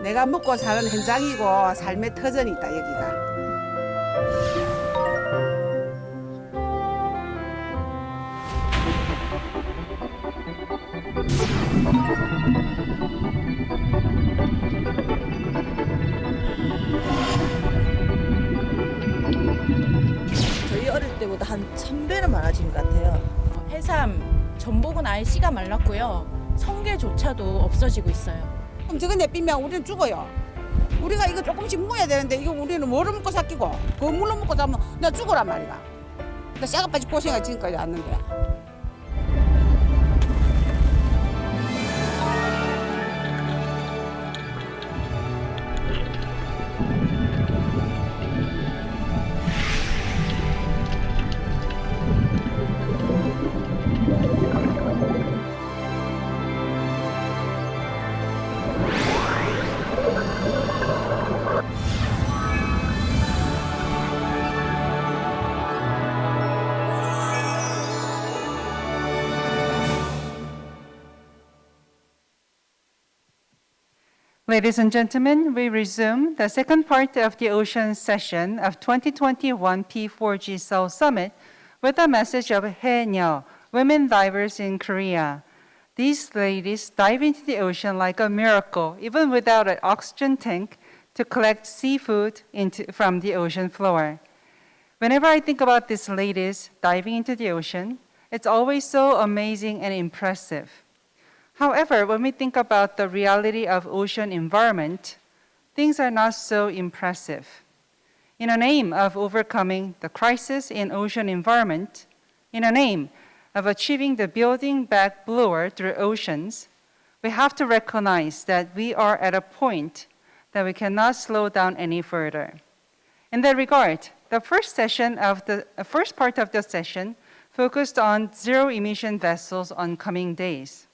내가 먹고 사는 현장이고 삶의 터전이다 여기가. 저희 어릴 때보다 한 1000배는 많아진 것 같아요. 해삼, 전복은 아예 씨가 말랐고요. 성게조차도 없어지고 있어요. 그럼 저거 내삐면 우리는 죽어요. 우리가 이거 조금씩 먹어야 되는데 이거 우리는 뭐를 먹고 삭히고 그 물로 먹고 자면 나 죽어란 말이야. 나 쇠가빠지 고생을 지금까지 왔는데. Ladies and gentlemen, we resume the second part of the ocean session of 2021 P4G Seoul Summit with a message of Haenyeo, women divers in Korea. These ladies dive into the ocean like a miracle, even without an oxygen tank, to collect seafood from the ocean floor. Whenever I think about these ladies diving into the ocean, it's always so amazing and impressive. However, when we think about the reality of ocean environment, things are not so impressive. In the name of overcoming the crisis in ocean environment, in the name of achieving the building back bluer through oceans, we have to recognize that we are at a point that we cannot slow down any further. In that regard, the first part of the session focused on zero-emission vessels on coming days.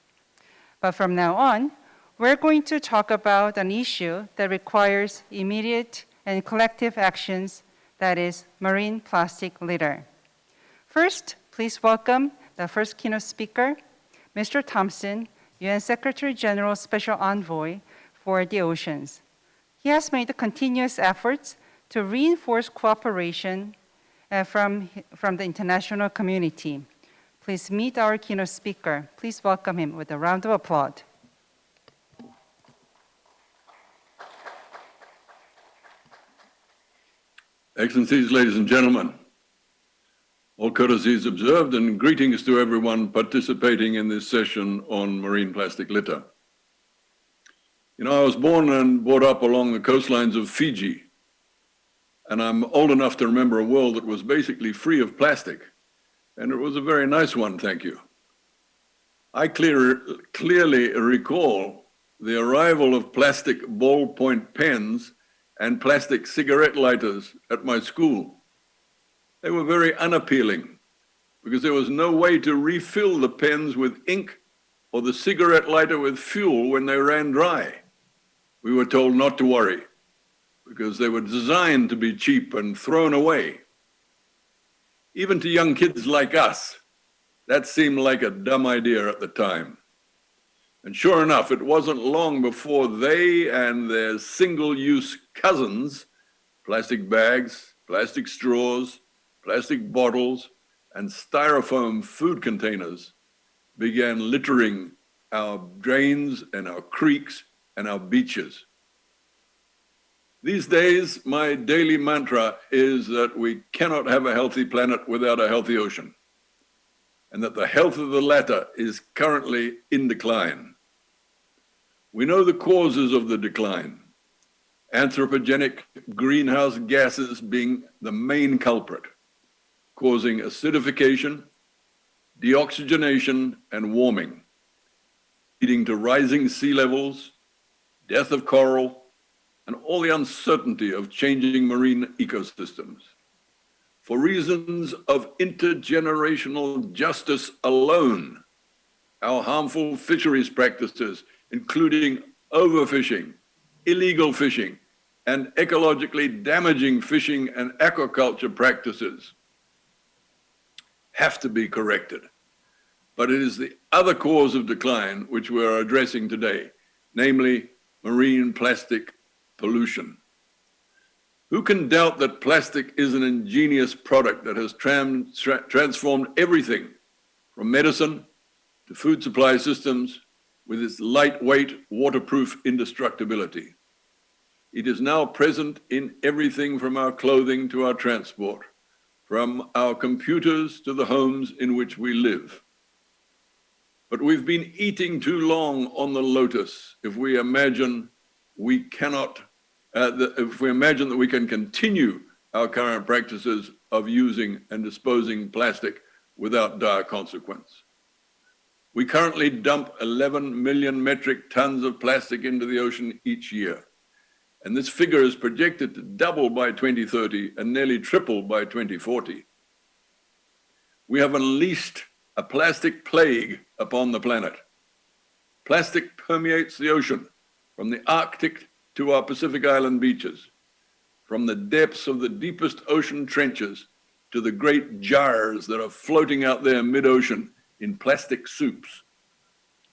But from now on, we're going to talk about an issue that requires immediate and collective actions, that is marine plastic litter. First, please welcome the first keynote speaker, Mr. Thompson, UN Secretary General Special Envoy for the Oceans. He has made continuous efforts to reinforce cooperation from the international community. Please meet our keynote speaker. Please welcome him with a round of applause. Excellencies, ladies and gentlemen, all courtesies observed and greetings to everyone participating in this session on marine plastic litter. You know, I was born and brought up along the coastlines of Fiji, and I'm old enough to remember a world that was basically free of plastic. And it was a very nice one, thank you. I clearly recall the arrival of plastic ballpoint pens and plastic cigarette lighters at my school. They were very unappealing because there was no way to refill the pens with ink or the cigarette lighter with fuel when they ran dry. We were told not to worry because they were designed to be cheap and thrown away. Even to young kids like us, that seemed like a dumb idea at the time. And sure enough, it wasn't long before they and their single-use cousins, plastic bags, plastic straws, plastic bottles, and styrofoam food containers, began littering our drains and our creeks and our beaches. These days, my daily mantra is that we cannot have a healthy planet without a healthy ocean, and that the health of the latter is currently in decline. We know the causes of the decline, anthropogenic greenhouse gases being the main culprit, causing acidification, deoxygenation, and warming, leading to rising sea levels, death of coral, and all the uncertainty of changing marine ecosystems. For reasons of intergenerational justice alone, our harmful fisheries practices, including overfishing, illegal fishing, and ecologically damaging fishing and aquaculture practices, have to be corrected. But it is the other cause of decline which we're addressing today, namely marine plastic pollution. Who can doubt that plastic is an ingenious product that has transformed everything from medicine to food supply systems with its lightweight, waterproof indestructibility? It is now present in everything from our clothing to our transport, from our computers to the homes in which we live. But we've been eating too long on the lotus if we imagine that we can continue our current practices of using and disposing plastic without dire consequence. We currently dump 11 million metric tons of plastic into the ocean each year, and this figure is projected to double by 2030 and nearly triple by 2040. We have unleashed a plastic plague upon the planet. Plastic permeates the ocean, from the Arctic to our Pacific Island beaches, from the depths of the deepest ocean trenches to the great jars that are floating out there mid-ocean in plastic soups.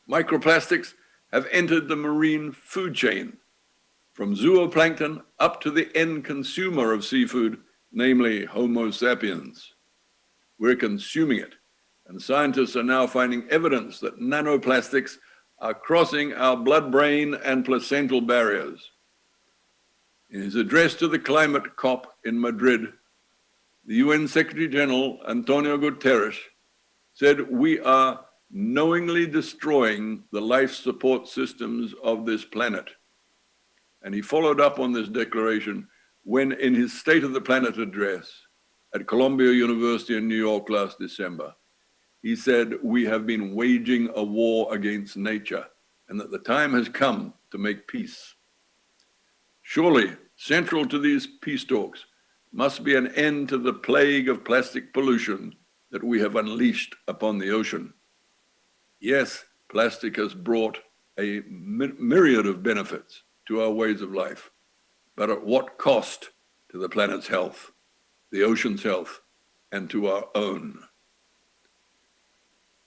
Microplastics have entered the marine food chain, from zooplankton up to the end consumer of seafood, namely Homo sapiens. We're consuming it, and scientists are now finding evidence that nanoplastics are crossing our blood-brain and placental barriers. In his address to the climate COP in Madrid, the UN Secretary General Antonio Guterres said, "We are knowingly destroying the life support systems of this planet." And he followed up on this declaration when, in his State of the Planet address at Columbia University in New York last December, he said, "We have been waging a war against nature, and that the time has come to make peace." Surely, central to these peace talks must be an end to the plague of plastic pollution that we have unleashed upon the ocean. Yes, plastic has brought a myriad of benefits to our ways of life, but at what cost to the planet's health, the ocean's health, and to our own?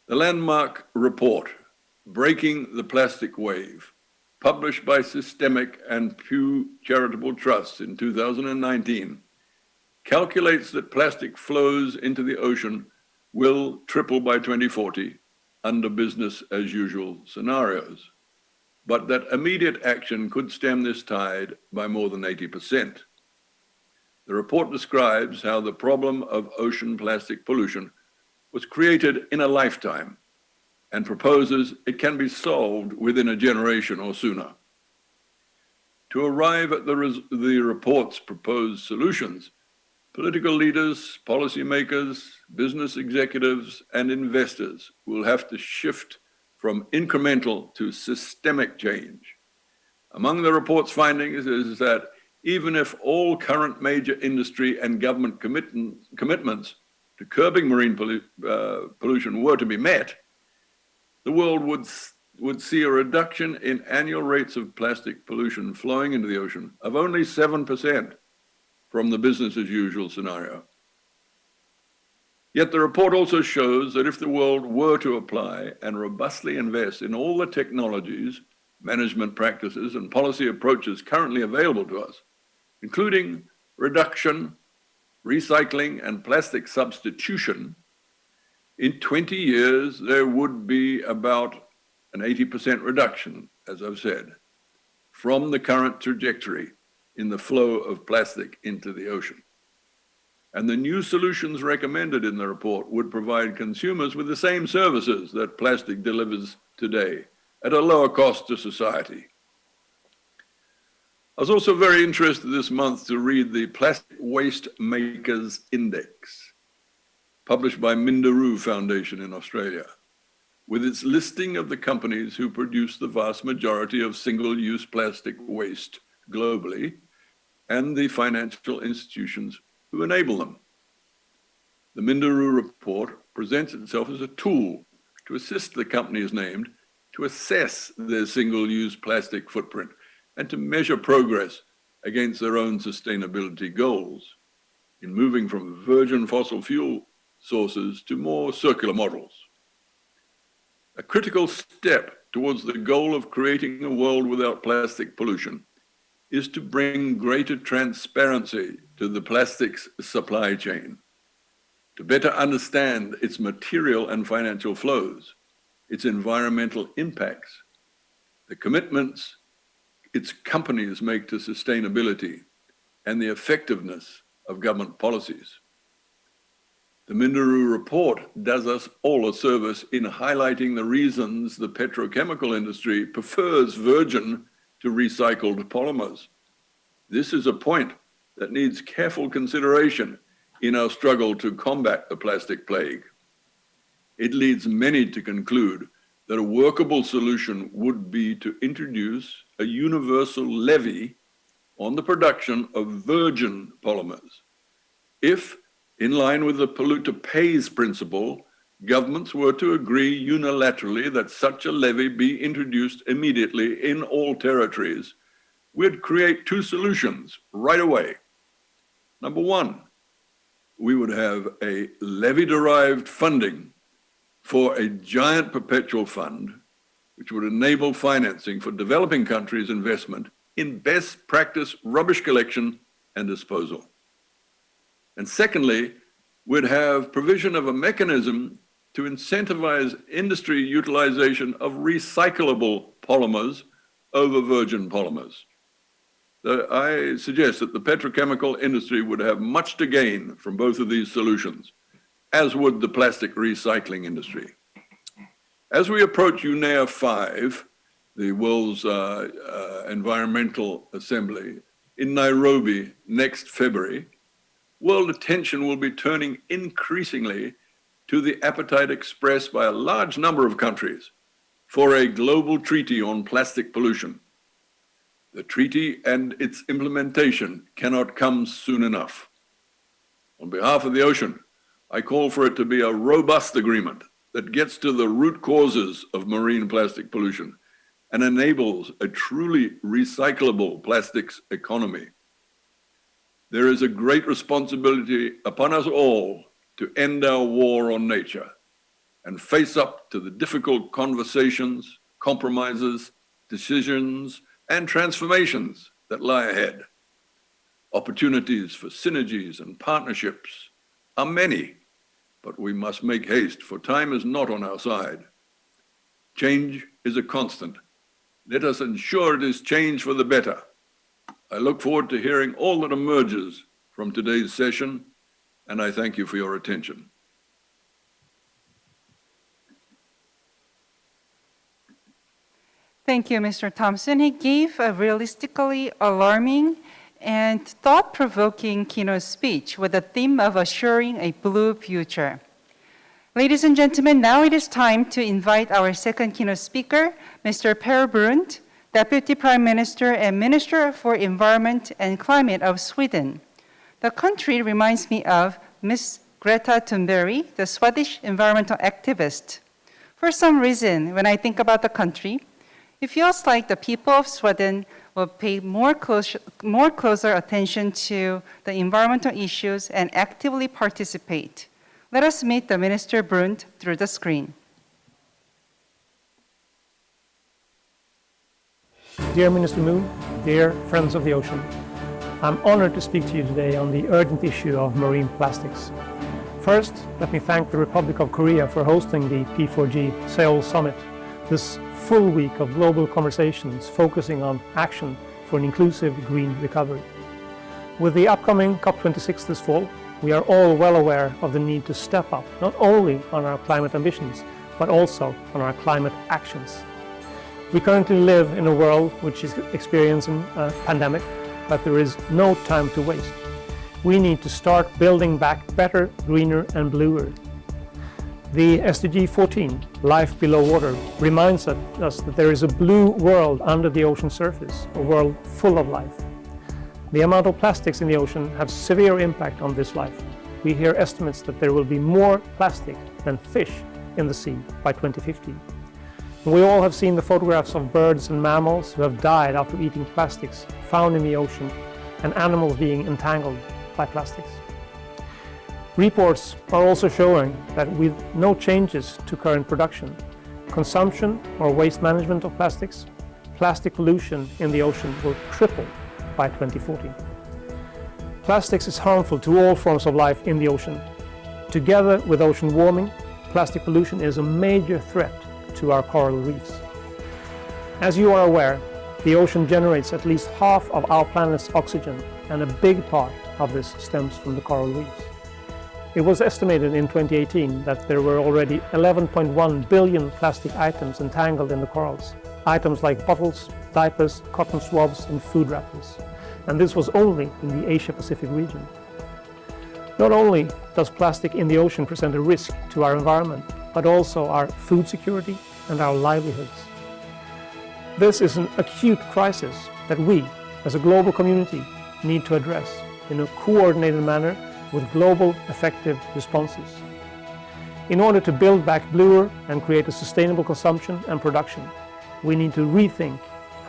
The landmark report, Breaking the Plastic Wave, published by Systemic and Pew Charitable Trusts in 2019, calculates that plastic flows into the ocean will triple by 2040 under business as usual scenarios, but that immediate action could stem this tide by more than 80%. The report describes how the problem of ocean plastic pollution was created in a lifetime and proposes it can be solved within a generation or sooner. To arrive at the report's proposed solutions, political leaders, policymakers, business executives, and investors will have to shift from incremental to systemic change. Among the report's findings is that even if all current major industry and government commitments to curbing marine pollution were to be met, the world would see a reduction in annual rates of plastic pollution flowing into the ocean of only 7% from the business as usual scenario. Yet the report also shows that if the world were to apply and robustly invest in all the technologies, management practices, and policy approaches currently available to us, including reduction, recycling, and plastic substitution, in 20 years, there would be about an 80% reduction, as I've said, from the current trajectory in the flow of plastic into the ocean. And the new solutions recommended in the report would provide consumers with the same services that plastic delivers today at a lower cost to society. I was also very interested this month to read the Plastic Waste Makers Index, published by Minderoo Foundation in Australia, with its listing of the companies who produce the vast majority of single-use plastic waste globally and the financial institutions who enable them. The Minderoo report presents itself as a tool to assist the companies named to assess their single-use plastic footprint and to measure progress against their own sustainability goals in moving from virgin fossil fuel sources to more circular models. A critical step towards the goal of creating a world without plastic pollution is to bring greater transparency to the plastics supply chain, to better understand its material and financial flows, its environmental impacts, the commitments its companies make to sustainability, and the effectiveness of government policies. The Minderoo report does us all a service in highlighting the reasons the petrochemical industry prefers virgin to recycled polymers. This is a point that needs careful consideration in our struggle to combat the plastic plague. It leads many to conclude that a workable solution would be to introduce a universal levy on the production of virgin polymers. If, in line with the polluter pays principle, governments were to agree unilaterally that such a levy be introduced immediately in all territories, we'd create two solutions right away. Number one, we would have a levy-derived funding for a giant perpetual fund, which would enable financing for developing countries' investment in best practice rubbish collection and disposal. And secondly, we'd have provision of a mechanism to incentivize industry utilization of recyclable polymers over virgin polymers. I suggest that the petrochemical industry would have much to gain from both of these solutions, as would the plastic recycling industry. As we approach UNEA 5, the world's environmental assembly, in Nairobi next February, world attention will be turning increasingly to the appetite expressed by a large number of countries for a global treaty on plastic pollution. The treaty and its implementation cannot come soon enough. On behalf of the ocean, I call for it to be a robust agreement that gets to the root causes of marine plastic pollution and enables a truly recyclable plastics economy. There is a great responsibility upon us all to end our war on nature and face up to the difficult conversations, compromises, decisions, and transformations that lie ahead. Opportunities for synergies and partnerships are many, but we must make haste, for time is not on our side. Change is a constant. Let us ensure it is change for the better. I look forward to hearing all that emerges from today's session, and I thank you for your attention. Thank you, Mr. Thompson. He gave a realistically alarming and thought-provoking keynote speech with the theme of assuring a blue future. Ladies and gentlemen, now it is time to invite our second keynote speaker, Mr. Per Brunt, Deputy Prime Minister and Minister for Environment and Climate of Sweden. The country reminds me of Miss Greta Thunberg, the Swedish environmental activist. For some reason, when I think about the country, it feels like the people of Sweden will pay more closer attention to the environmental issues and actively participate. Let us meet the Minister Brunt through the screen. Dear Minister Moon, dear friends of the ocean, I'm honored to speak to you today on the urgent issue of marine plastics. First, let me thank the Republic of Korea for hosting the P4G Seoul summit, this full week of global conversations focusing on action for an inclusive green recovery. With the upcoming COP26 this fall, we are all well aware of the need to step up not only on our climate ambitions, but also on our climate actions. We currently live in a world which is experiencing a pandemic, but there is no time to waste. We need to start building back better, greener and bluer. The SDG 14, Life Below Water, reminds us that there is a blue world under the ocean surface, a world full of life. The amount of plastics in the ocean have severe impact on this life. We hear estimates that there will be more plastic than fish in the sea by 2050. We all have seen the photographs of birds and mammals who have died after eating plastics found in the ocean and animals being entangled by plastics. Reports are also showing that with no changes to current production, consumption or waste management of plastics, plastic pollution in the ocean will triple by 2040. Plastics is harmful to all forms of life in the ocean. Together with ocean warming, plastic pollution is a major threat to our coral reefs. As you are aware, the ocean generates at least half of our planet's oxygen, and a big part of this stems from the coral reefs. It was estimated in 2018 that there were already 11.1 billion plastic items entangled in the corals, items like bottles, diapers, cotton swabs, and food wrappers. And this was only in the Asia-Pacific region. Not only does plastic in the ocean present a risk to our environment, but also our food security and our livelihoods. This is an acute crisis that we, as a global community, need to address in a coordinated manner with global effective responses. In order to build back bluer and create a sustainable consumption and production, we need to rethink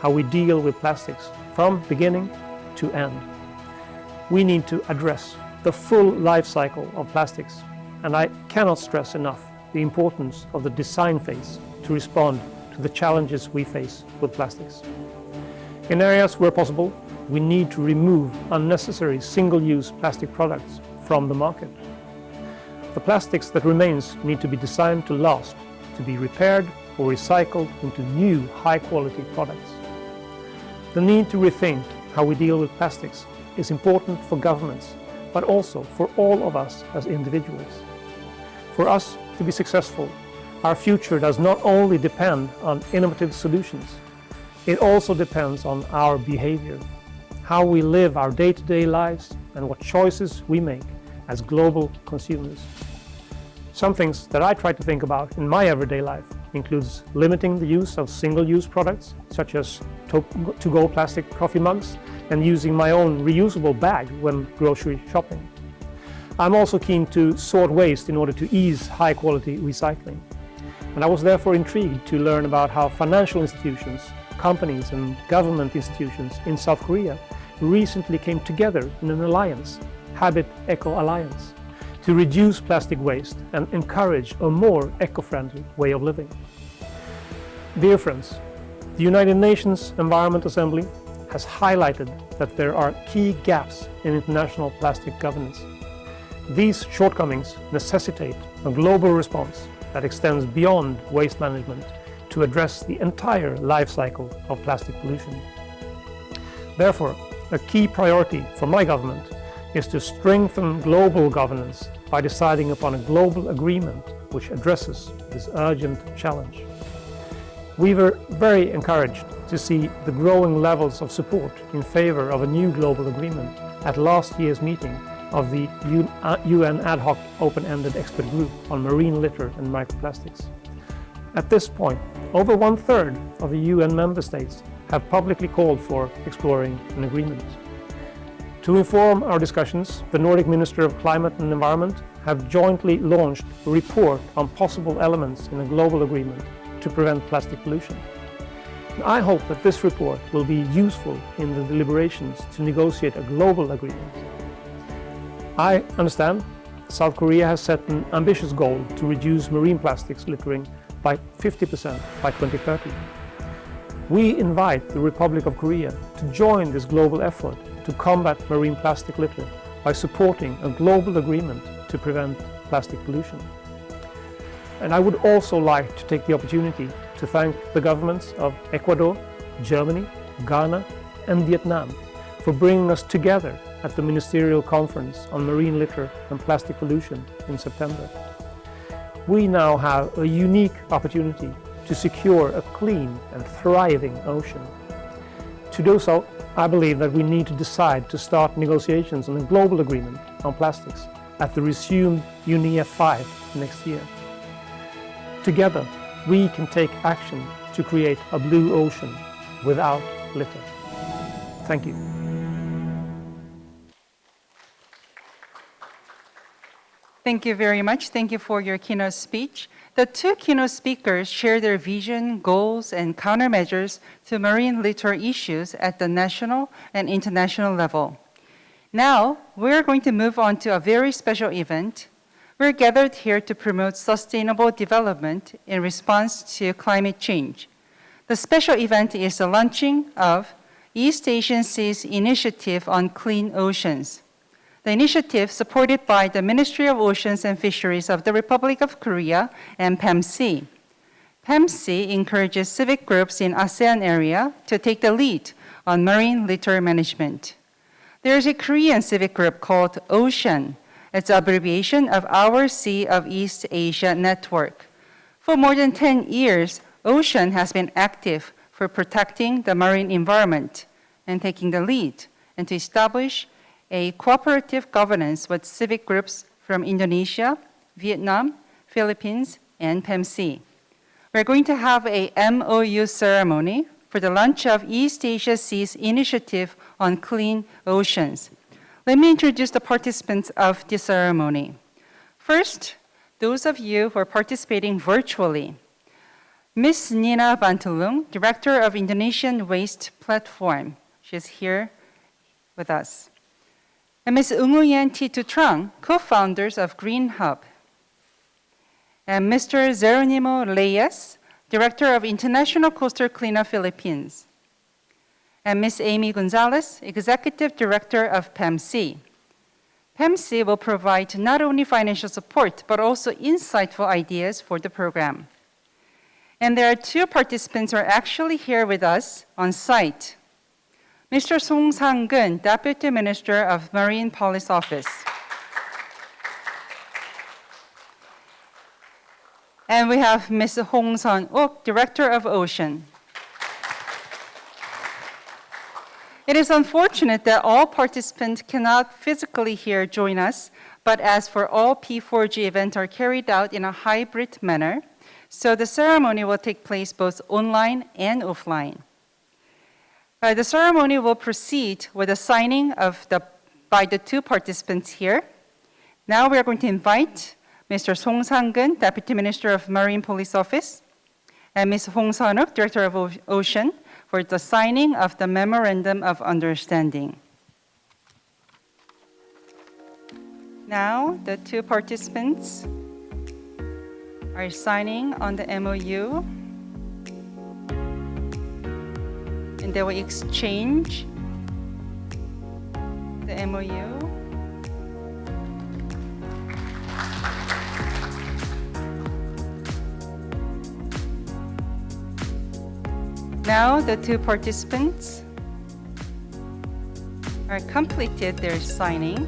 how we deal with plastics from beginning to end. We need to address the full life cycle of plastics, and I cannot stress enough the importance of the design phase to respond to the challenges we face with plastics. In areas where possible, we need to remove unnecessary single-use plastic products from the market. The plastics that remains need to be designed to last, to be repaired or recycled into new high-quality products. The need to rethink how we deal with plastics is important for governments, but also for all of us as individuals. For us to be successful, our future does not only depend on innovative solutions, it also depends on our behavior, how we live our day-to-day lives, and what choices we make as global consumers. Some things that I try to think about in my everyday life includes limiting the use of single-use products, such as to-go plastic coffee mugs, and using my own reusable bag when grocery shopping. I'm also keen to sort waste in order to ease high-quality recycling. And I was therefore intrigued to learn about how financial institutions, companies, and government institutions in South Korea recently came together in an alliance, Habit Eco Alliance, to reduce plastic waste and encourage a more eco-friendly way of living. Dear friends, the United Nations Environment Assembly has highlighted that there are key gaps in international plastic governance. These shortcomings necessitate a global response that extends beyond waste management to address the entire life cycle of plastic pollution. Therefore, a key priority for my government is to strengthen global governance by deciding upon a global agreement which addresses this urgent challenge. We were very encouraged to see the growing levels of support in favor of a new global agreement at last year's meeting of the UN Ad Hoc Open-Ended Expert Group on Marine Litter and Microplastics. At this point, over 1/3 of the UN member states have publicly called for exploring an agreement. To inform our discussions, the Nordic Minister of Climate and Environment have jointly launched a report on possible elements in a global agreement to prevent plastic pollution. I hope that this report will be useful in the deliberations to negotiate a global agreement. I understand South Korea has set an ambitious goal to reduce marine plastics littering by 50% by 2030. We invite the Republic of Korea to join this global effort to combat marine plastic litter by supporting a global agreement to prevent plastic pollution. And I would also like to take the opportunity to thank the governments of Ecuador, Germany, Ghana, and Vietnam for bringing us together at the Ministerial Conference on Marine Litter and Plastic Pollution in September. We now have a unique opportunity to secure a clean and thriving ocean. To do so, I believe that we need to decide to start negotiations on a global agreement on plastics at the resumed UNEA 5 next year. Together, we can take action to create a blue ocean without litter. Thank you. Thank you very much. Thank you for your keynote speech. The two keynote speakers share their vision, goals, and countermeasures to marine litter issues at the national and international level. Now, we're going to move on to a very special event, We're gathered here to promote sustainable development in response to climate change. The special event is the launching of East Asian Sea's Initiative on Clean Oceans. The initiative, supported by the Ministry of Oceans and Fisheries of the Republic of Korea and PAMC. PAMC encourages civic groups in ASEAN area to take the lead on marine litter management. There is a Korean civic group called OCEAN. It's an abbreviation of Our Sea of East Asia Network. For more than 10 years, OCEAN has been active for protecting the marine environment and taking the lead, and to establish a cooperative governance with civic groups from Indonesia, Vietnam, Philippines, and PAMC. We're going to have a MOU ceremony for the launch of East Asia Sea's Initiative on Clean Oceans. Let me introduce the participants of the ceremony. First, those of you who are participating virtually. Ms. Nina Bantulung, Director of Indonesian Waste Platform. She's here with us. And Ms. Unguyen Titutrang, co-founders of Green Hub. And Mr. Jeronimo Reyes, Director of International Coastal Cleanup Philippines. And Ms. Amy Gonzalez, Executive Director of PAMC. PAMC will provide not only financial support, but also insightful ideas for the program. And there are two participants who are actually here with us on site. Mr. Song Sang-gun, Deputy Minister of Marine Policy Office. And we have Ms. Hong Sun-uk, Director of Ocean. It is unfortunate that all participants cannot physically here join us, but as for all P4G events are carried out in a hybrid manner, so the ceremony will take place both online and offline. The ceremony will proceed with the signing by the two participants here. Now we are going to invite Mr. Song Sang-gun, Deputy Minister of Marine Policy Office, and Ms. Hong Sun-uk, Director of Ocean, for the signing of the Memorandum of Understanding. Now the two participants are signing on the MOU. And they will exchange the MOU. Now the two participants are completed their signing.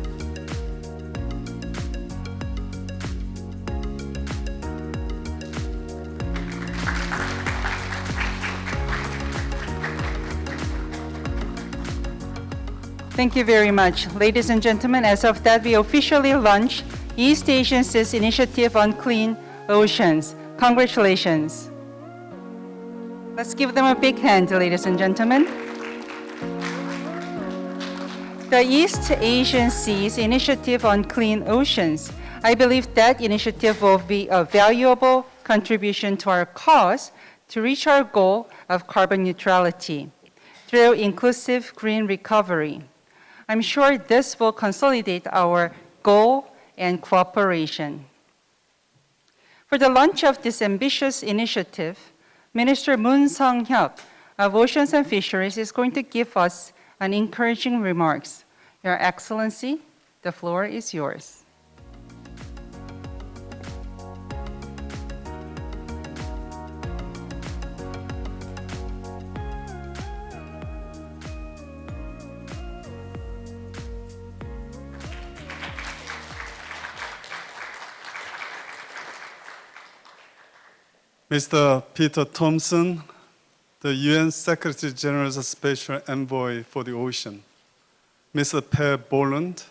Thank you very much. Ladies and gentlemen, as of that, we officially launched East Asian Sea's Initiative on Clean Oceans. Congratulations. Let's give them a big hand, ladies and gentlemen. The East Asian Sea's Initiative on Clean Oceans. I believe that initiative will be a valuable contribution to our cause to reach our goal of carbon neutrality through inclusive green recovery. I'm sure this will consolidate our goal and cooperation. For the launch of this ambitious initiative, Minister Moon Sung-hyuk of Oceans and Fisheries is going to give us an encouraging remarks. Your Excellency, the floor is yours. Mr. Peter Thompson, the UN Secretary General's Special Envoy for the Ocean, Mr. Per Bolund,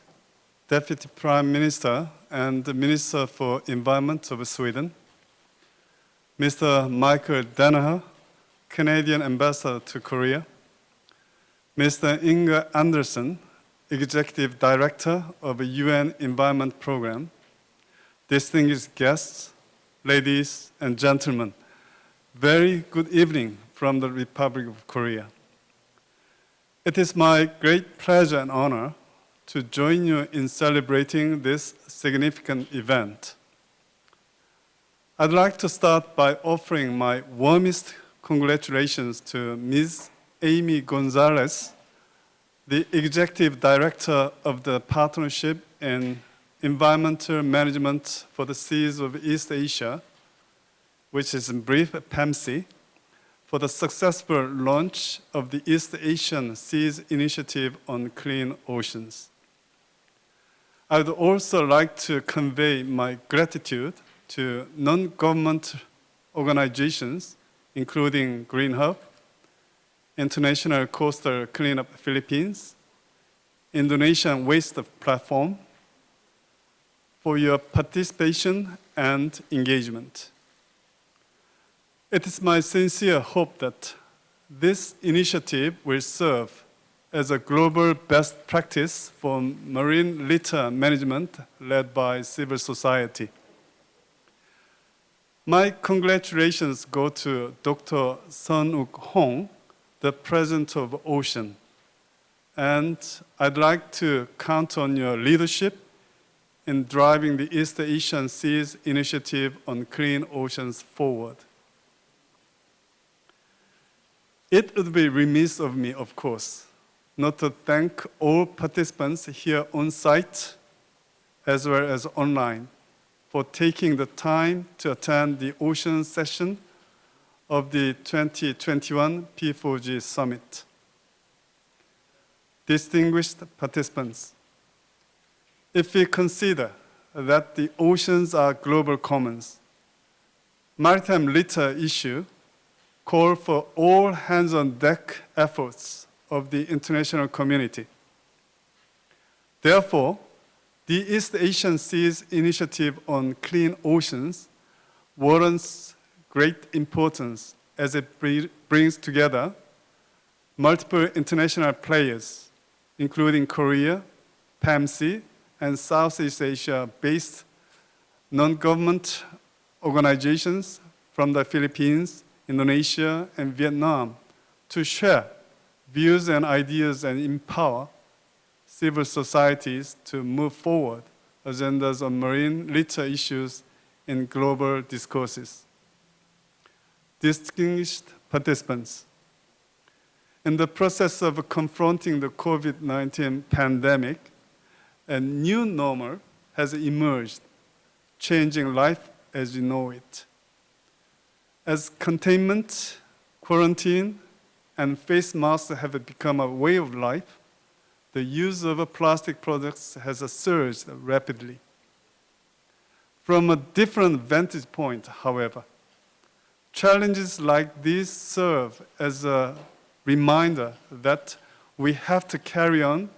Deputy Prime Minister and the Minister for Environment of Sweden, Mr. Michael Danaher, Canadian Ambassador to Korea, Mr. Inge Andersen, Executive Director of the UN Environment Program, distinguished guests, ladies and gentlemen, very good evening from the Republic of Korea. It is my great pleasure and honor to join you in celebrating this significant event. I'd like to start by offering my warmest congratulations to Ms. Amy Gonzalez, the Executive Director of the Partnership in Environmental Management for the Seas of East Asia, which is in brief PEMSE, for the successful launch of the East Asian Seas Initiative on Clean Oceans. I would also like to convey my gratitude to non-government organizations, including Green Hub, International Coastal Cleanup Philippines, Indonesian Waste Platform, for your participation and engagement. It is my sincere hope that this initiative will serve as a global best practice for marine litter management led by civil society. My congratulations go to Dr. Sun-Uk Hong, the President of Ocean, and I'd like to count on your leadership in driving the East Asian Seas Initiative on Clean Oceans forward. It would be remiss of me, of course, not to thank all participants here on site as well as online for taking the time to attend the Ocean session of the 2021 P4G Summit. Distinguished participants, if we consider that the oceans are global commons, maritime litter issue call for all hands-on-deck efforts of the international community. Therefore, the East Asian Seas Initiative on Clean Oceans warrants great importance as it brings together multiple international players, including Korea, PEMSE, and Southeast Asia-based non-government organizations from the Philippines, Indonesia, and Vietnam to share views and ideas and empower civil societies to move forward agendas on marine litter issues in global discourses. Distinguished participants, in the process of confronting the COVID-19 pandemic, a new normal has emerged, changing life as you know it. As containment, quarantine, and face masks have become a way of life, the use of plastic products has surged rapidly. From a different vantage point, however, challenges like these serve as a reminder that we have to carry on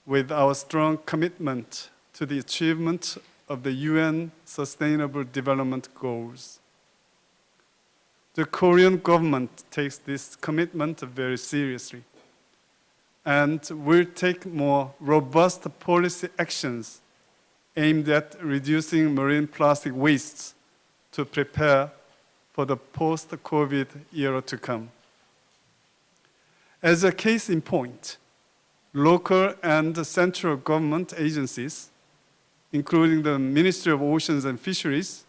with our strong commitment to the achievement of the UN Sustainable Development Goals. The Korean government takes this commitment very seriously and will take more robust policy actions aimed at reducing marine plastic wastes to prepare for the post-COVID era to come. As a case in point, local and central government agencies, including the Ministry of Oceans and Fisheries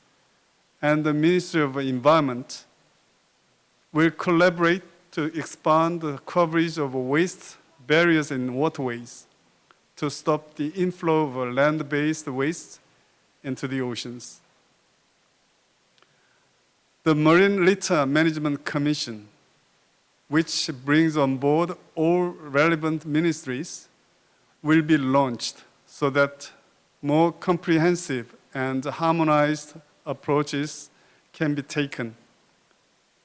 and the Ministry of Environment, will collaborate to expand the coverage of waste barriers in waterways to stop the inflow of land-based waste into the oceans. The Marine Litter Management Commission, which brings on board all relevant ministries, will be launched so that more comprehensive and harmonized approaches can be taken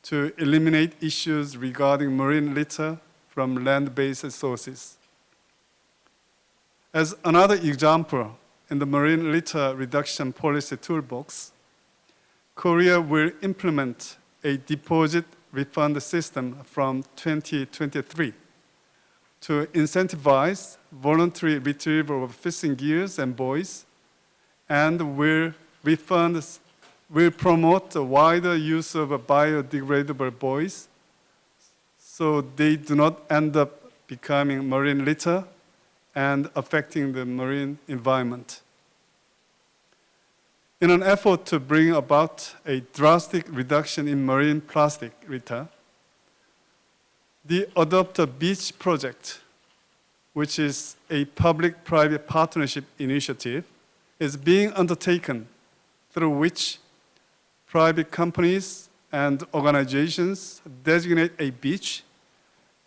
to eliminate issues regarding marine litter from land-based sources. As another example, in the Marine Litter Reduction Policy Toolbox, Korea will implement a deposit refund system from 2023 to incentivize voluntary retrieval of fishing gears and buoys, and will promote the wider use of biodegradable buoys so they do not end up becoming marine litter and affecting the marine environment. In an effort to bring about a drastic reduction in marine plastic litter, the Adopt a Beach project, which is a public-private partnership initiative, is being undertaken through which private companies and organizations designate a beach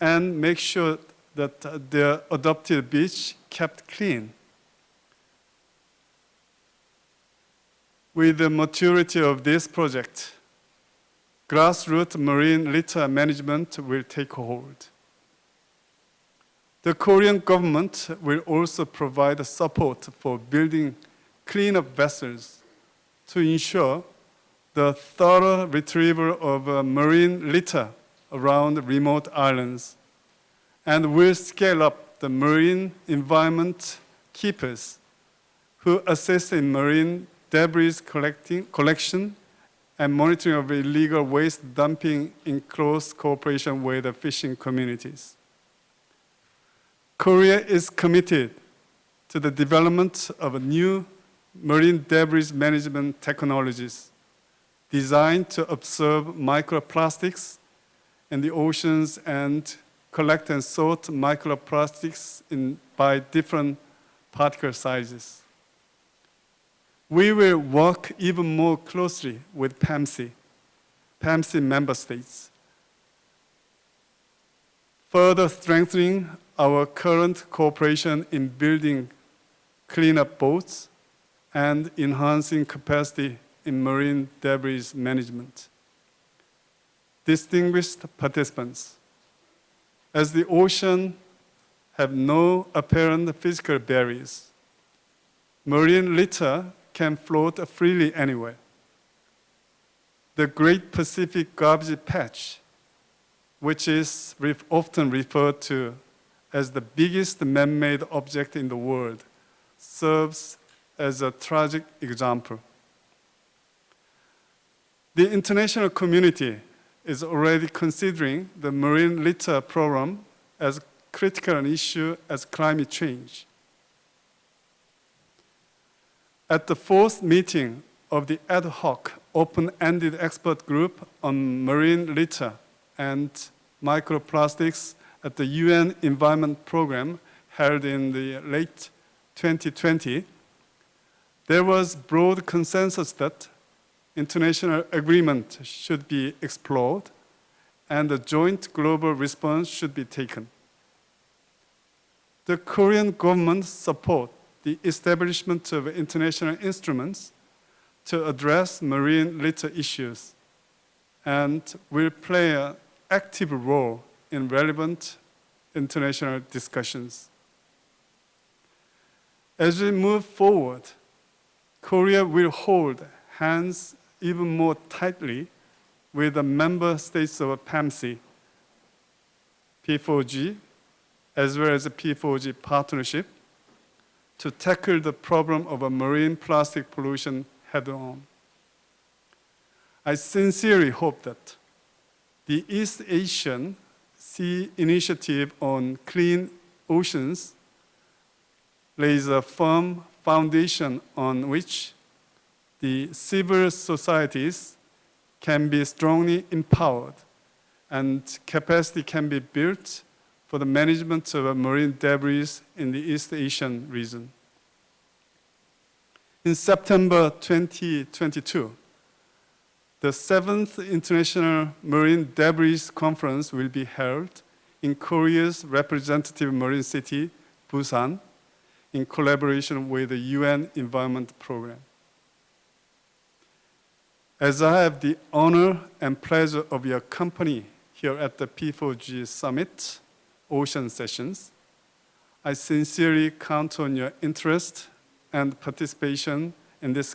and make sure that their adopted beach kept clean. With the maturity of this project, grassroots marine litter management will take hold. The Korean government will also provide support for building cleanup vessels to ensure the thorough retrieval of marine litter around remote islands, and will scale up the marine environment keepers who assist in marine debris collection and monitoring of illegal waste dumping in close cooperation with the fishing communities. Korea is committed to the development of new marine debris management technologies designed to absorb microplastics in the oceans and collect and sort microplastics by different particle sizes. We will work even more closely with PAMC member states, further strengthening our current cooperation in building cleanup boats and enhancing capacity in marine debris management. Distinguished participants, as the ocean have no apparent physical barriers, marine litter can float freely anywhere. The Great Pacific Garbage Patch, which is often referred to as the biggest man-made object in the world, serves as a tragic example. The international community is already considering the marine litter problem as critical an issue as climate change. At the fourth meeting of the ad hoc open-ended expert group on marine litter and microplastics at the UN Environment Programme held in the late 2020, there was broad consensus that international agreement should be explored and a joint global response should be taken. The Korean government supports the establishment of international instruments to address marine litter issues and will play an active role in relevant international discussions. As we move forward, Korea will hold hands even more tightly with the member states of PAMC, P4G, as well as the P4G partnership, to tackle the problem of marine plastic pollution head-on. I sincerely hope that the East Asian Sea Initiative on Clean Oceans lays a firm foundation on which the civil societies can be strongly empowered and capacity can be built for the management of marine debris in the East Asian region. In September 2022, the 7th International Marine Debris Conference will be held in Korea's representative marine city, Busan, in collaboration with the UN Environment Programme. As I have the honor and pleasure of your company here at the P4G Summit Ocean Sessions, I sincerely count on your interest and participation in this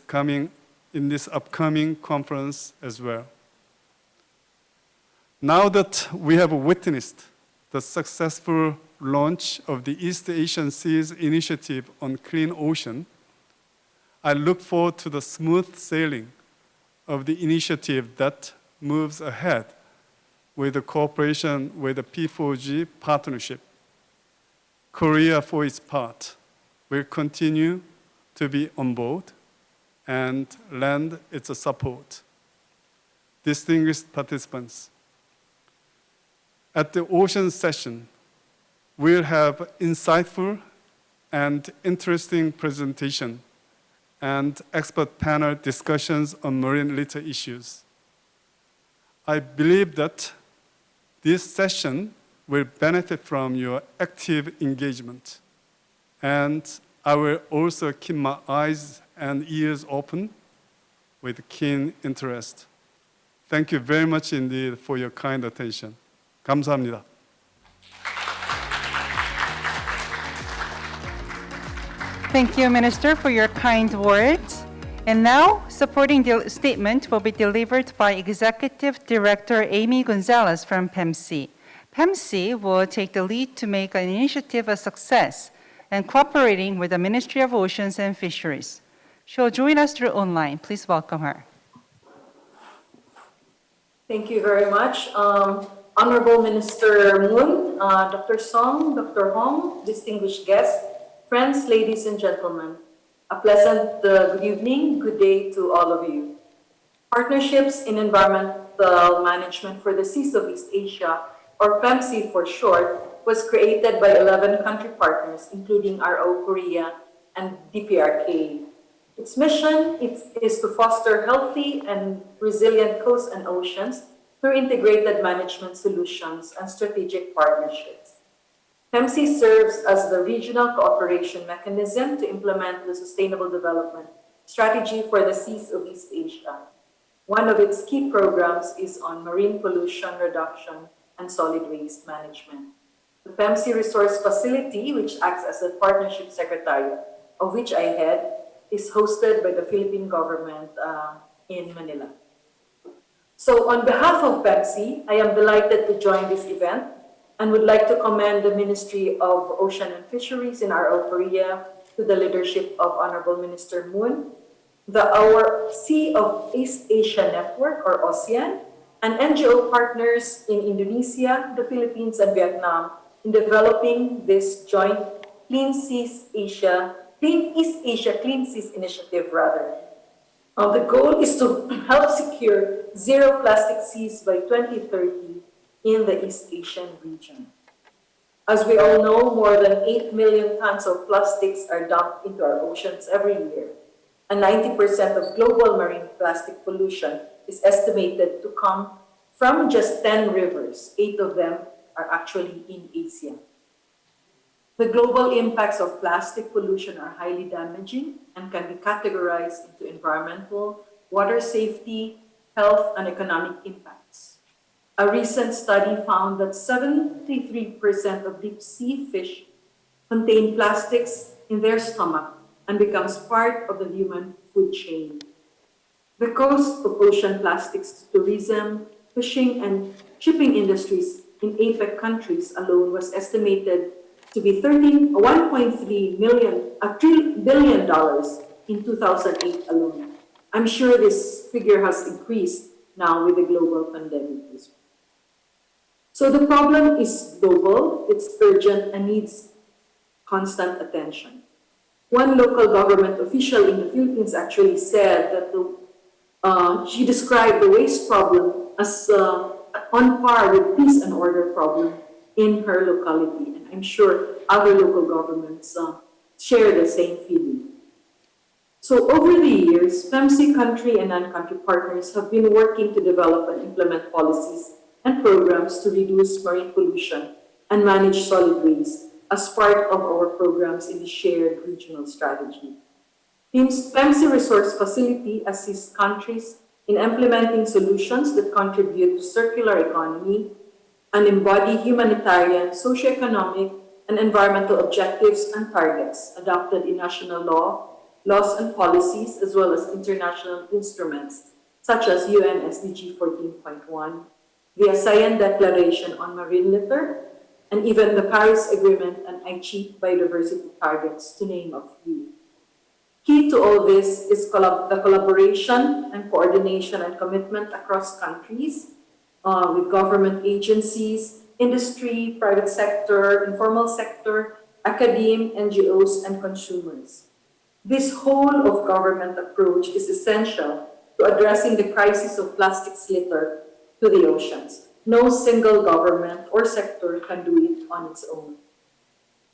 upcoming conference as well. Now that we have witnessed the successful launch of the East Asian Seas Initiative on Clean Ocean, I look forward to the smooth sailing of the initiative that moves ahead with the cooperation with the P4G partnership. Korea, for its part, will continue to be on board and lend its support. Distinguished participants, at the ocean session, we'll have insightful and interesting presentation and expert panel discussions on marine litter issues. I believe that this session will benefit from your active engagement, and I will also keep my eyes and ears open with keen interest. Thank you very much indeed for your kind attention. 감사합니다. Thank you, Minister, for your kind words. And now, supporting the statement will be delivered by Executive Director Amy Gonzalez from PEMC. PEMC will take the lead to make an initiative a success and cooperating with the Ministry of Oceans and Fisheries. She will join us through online. Please welcome her. Thank you very much. Honorable Minister Moon, Dr. Song, Dr. Hong, distinguished guests, friends, ladies and gentlemen, a pleasant good evening, good day to all of you. Partnerships in Environmental Management for the Seas of East Asia, or PEMC for short, was created by 11 country partners, including RO Korea and DPRK. Its mission is to foster healthy and resilient coasts and oceans through integrated management solutions and strategic partnerships. PEMC serves as the regional cooperation mechanism to implement the Sustainable Development Strategy for the Seas of East Asia. One of its key programs is on marine pollution reduction and solid waste management. The PEMC Resource Facility, which acts as a partnership secretary, of which I head, is hosted by the Philippine government in Manila. So on behalf of PEMC, I am delighted to join this event and would like to commend the Ministry of Ocean and Fisheries in RO Korea to the leadership of Honorable Minister Moon, our Sea of East Asia Network, or ASEAN, and NGO partners in Indonesia, the Philippines, and Vietnam in developing this joint Clean East Asia Clean Seas Initiative, The goal is to help secure zero plastic seas by 2030 in the East Asian region. As we all know, more than 8 million tons of plastics are dumped into our oceans every year, and 90% of global marine plastic pollution is estimated to come from just 10 rivers. 8 of them are actually in Asia. The global impacts of plastic pollution are highly damaging and can be categorized into environmental, water safety, health, and economic impacts. A recent study found that 73% of deep sea fish contain plastics in their stomach and becomes part of the human food chain. The cost of ocean plastics to tourism, fishing, and shipping industries in APEC countries alone was estimated to be $1.3 billion in 2008 alone. I'm sure this figure has increased now with the global pandemic as well. So the problem is global, it's urgent, and needs constant attention. One local government official in the Philippines actually said that she described the waste problem as on par with peace and order problem in her locality. And I'm sure other local governments share the same feeling. So over the years, PEMC country and non-country partners have been working to develop and implement policies and programs to reduce marine pollution and manage solid waste as part of our programs in the shared regional strategy. PEMC Resource Facility assists countries in implementing solutions that contribute to circular economy and embody humanitarian, socioeconomic, and environmental objectives and targets adopted in national laws and policies, as well as international instruments, such as UN SDG 14.1, the ASEAN Declaration on Marine Litter, and even the Paris Agreement and Aichi biodiversity targets, to name a few. Key to all this is the collaboration and coordination and commitment across countries with government agencies, industry, private sector, informal sector, academe, NGOs, and consumers. This whole of government approach is essential to addressing the crisis of plastics litter to the oceans. No single government or sector can do it on its own.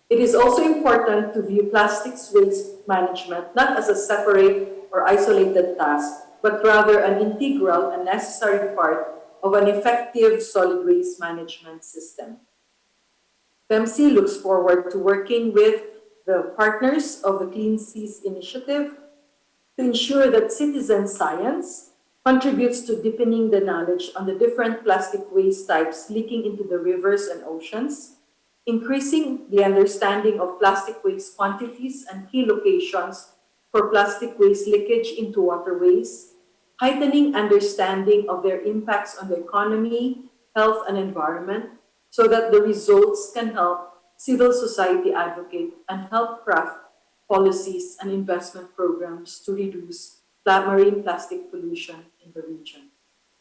It is also important to view plastics waste management not as a separate or isolated task, but rather an integral and necessary part of an effective solid waste management system. PEMC looks forward to working with the partners of the Clean Seas Initiative to ensure that citizen science contributes to deepening the knowledge on the different plastic waste types leaking into the rivers and oceans, increasing the understanding of plastic waste quantities and key locations for plastic waste leakage into waterways, heightening understanding of their impacts on the economy, health, and environment, so that the results can help civil society advocate and help craft policies and investment programs to reduce marine plastic pollution in the region.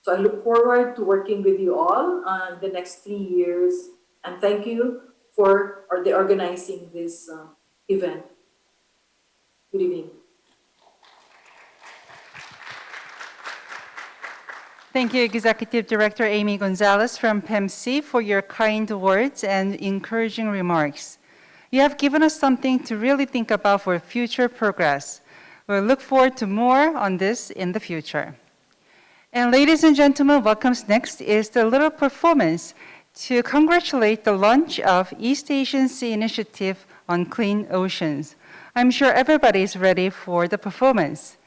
So I look forward to working with you all in the next 3 years, and thank you for the organizing this event. Good evening. Thank you, Executive Director Amy Gonzalez from PEMC, for your kind words and encouraging remarks. You have given us something to really think about for future progress. We'll look forward to more on this in the future. And ladies and gentlemen, what comes next is the little performance to congratulate the launch of East Asian Sea Initiative on Clean Oceans. I'm sure everybody is ready for the performance.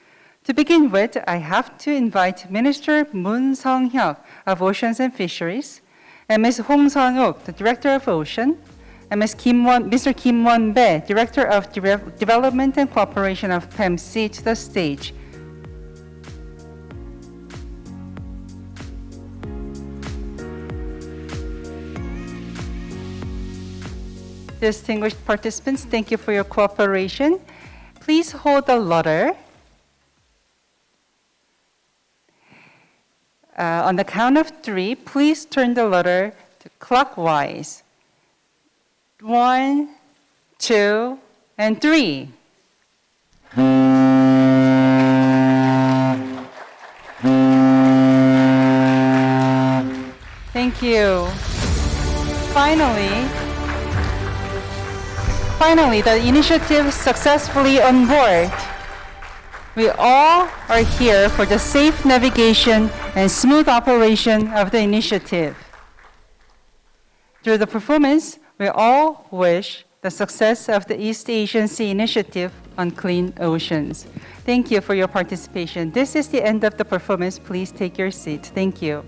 To begin with, I have to invite Minister Moon Sung-hyuk of Oceans and Fisheries, and Ms. Hong Sang-uk, the Director of Ocean, and Mr. Kim Won-bae, Director of Development and Cooperation of PEMC, to the stage. Distinguished participants, thank you for your cooperation. Please hold the letter. On the count of 3, please turn the letter to clockwise. 1, 2, and 3. Thank you. Finally, the initiative successfully on board. We all are here for the safe navigation and smooth operation of the initiative. Through the performance, we all wish the success of the East Asian Sea Initiative on Clean Oceans. Thank you for your participation. This is the end of the performance. Please take your seat. Thank you.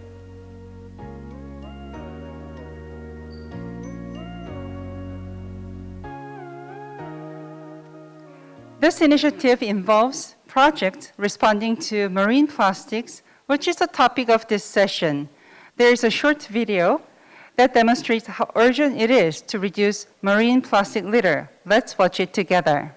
This initiative involves projects responding to marine plastics, which is the topic of this session. There is a short video that demonstrates how urgent it is to reduce marine plastic litter. Let's watch it together.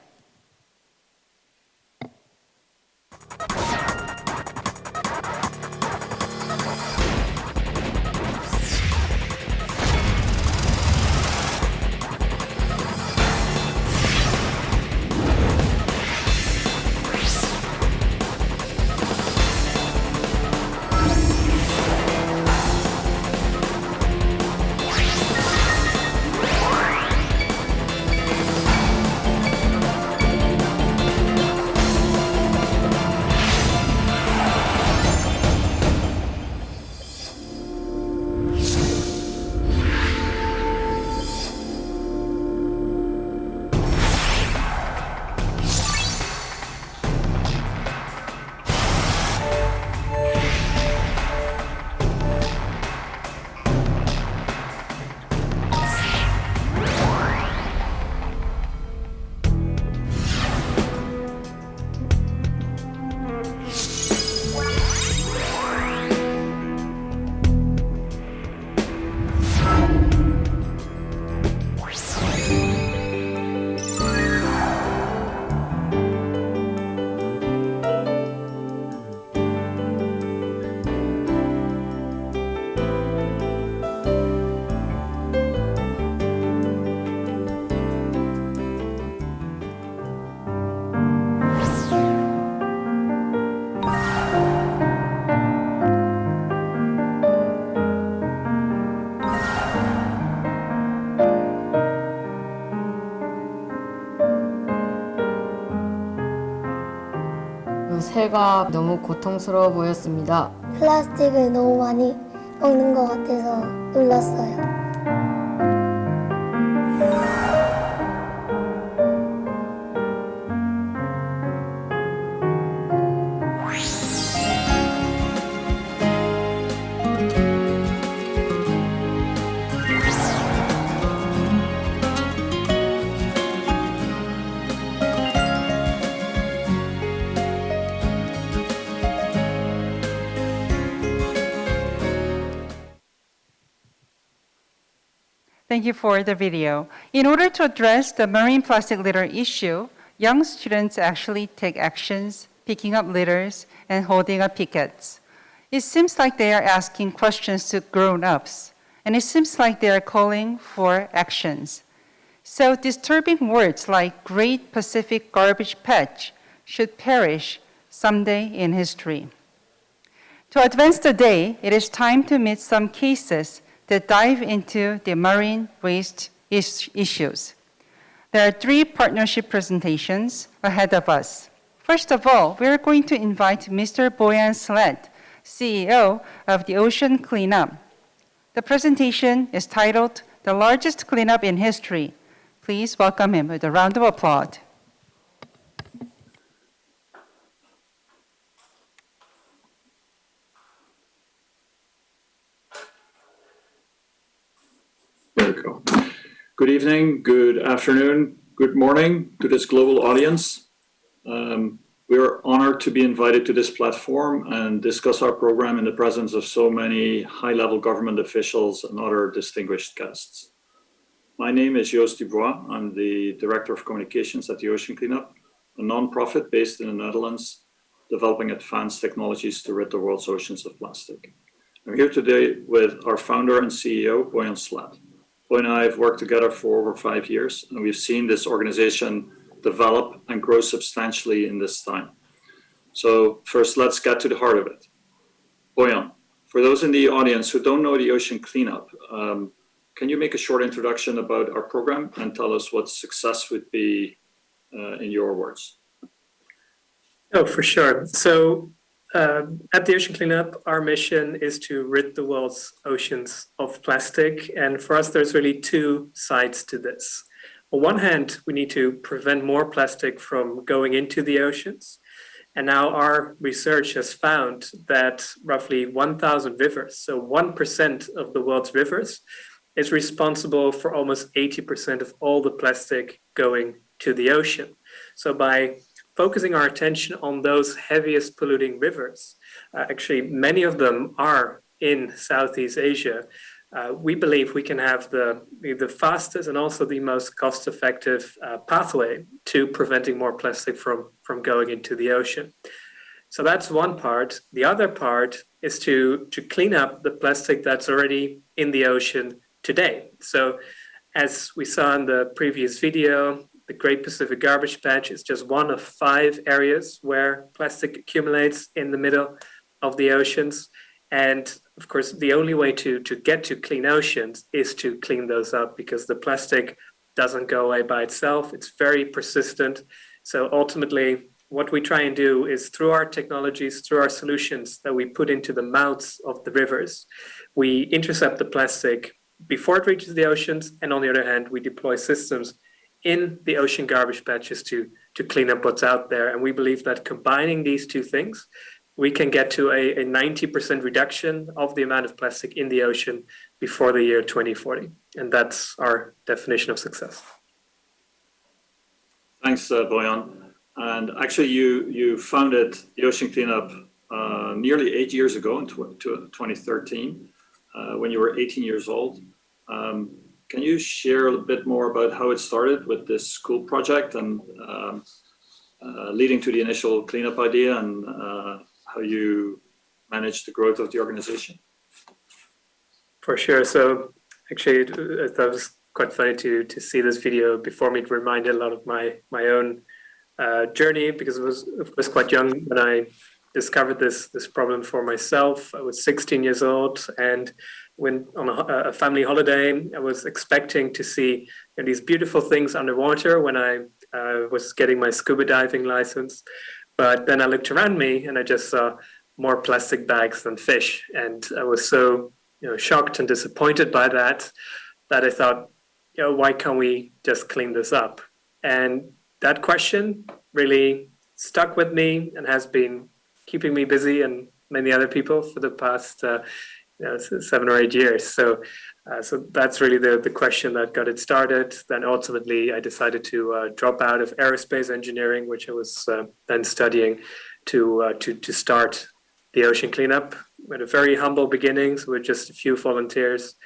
상태가 너무 고통스러워 보였습니다. 플라스틱을 너무 많이 먹는 것 같아서 놀랐어요. Thank you for the video. In order to address the marine plastic litter issue, young students actually take actions, picking up litters and holding up pickets. It seems like they are asking questions to grown-ups, and it seems like they are calling for actions. So disturbing words like Great Pacific Garbage Patch should perish someday in history. To advance the day, it is time to meet some cases that dive into the marine waste issues. There are 3 partnership presentations ahead of us. First of all, we are going to invite Mr. Boyan Slat, CEO of the Ocean Cleanup. The presentation is titled, The Largest Cleanup in History. Please welcome him with a round of applause. There we go. Good evening, good afternoon, good morning to this global audience. We are honored to be invited to this platform and discuss our program in the presence of so many high-level government officials and other distinguished guests. My name is Joost Dubois. I'm the Director of Communications at the Ocean Cleanup, a non-profit based in the Netherlands, developing advanced technologies to rid the world's oceans of plastic. I'm here today with our founder and CEO, Boyan Slat. Boyan and I have worked together for over 5 years, and we've seen this organization develop and grow substantially in this time. So first, let's get to the heart of it. Boyan, for those in the audience who don't know the Ocean Cleanup, can you make a short introduction about our program and tell us what success would be in your words? Oh, for sure. So at the Ocean Cleanup, our mission is to rid the world's oceans of plastic. And for us, there's really 2 sides to this. On one hand, we need to prevent more plastic from going into the oceans. And now our research has found that roughly 1,000 rivers, so 1% of the world's rivers, is responsible for almost 80% of all the plastic going to the ocean. So by focusing our attention on those heaviest polluting rivers, actually many of them are in Southeast Asia, we believe we can have the fastest and also the most cost-effective pathway to preventing more plastic from going into the ocean. So that's one part. The other part is to clean up the plastic that's already in the ocean today. So as we saw in the previous video, the Great Pacific Garbage Patch is just one of 5 areas where plastic accumulates in the middle of the oceans. And of course, the only way to get to clean oceans is to clean those up, because the plastic doesn't go away by itself. It's very persistent. So ultimately, what we try and do is through our technologies, through our solutions that we put into the mouths of the rivers, we intercept the plastic before it reaches the oceans. And on the other hand, we deploy systems in the ocean garbage patches to clean up what's out there. And we believe that combining these 2 things, we can get to a 90% reduction of the amount of plastic in the ocean before the year 2040. And that's our definition of success. Thanks, Boyan. And actually, you founded the Ocean Cleanup nearly 8 years ago in 2013, when you were 18 years old. Can you share a bit more about how it started with this school project and leading to the initial cleanup idea and how you managed the growth of the organization? For sure. So actually, that was quite funny to see this video before me. It reminded a lot of my own journey, because I was quite young when I discovered this problem for myself. I was 16 years old, and when on a family holiday, I was expecting to see these beautiful things underwater when I was getting my scuba diving license. But then I looked around me and I just saw more plastic bags than fish. And I was so shocked and disappointed by that I thought, why can't we just clean this up? And that question really stuck with me and has been keeping me busy and many other people for the past 7 or 8 years. So that's really the question that got it started. Then ultimately, I decided to drop out of aerospace engineering, which I was then studying, to start the ocean cleanup. We had a very humble beginnings with just a few volunteers,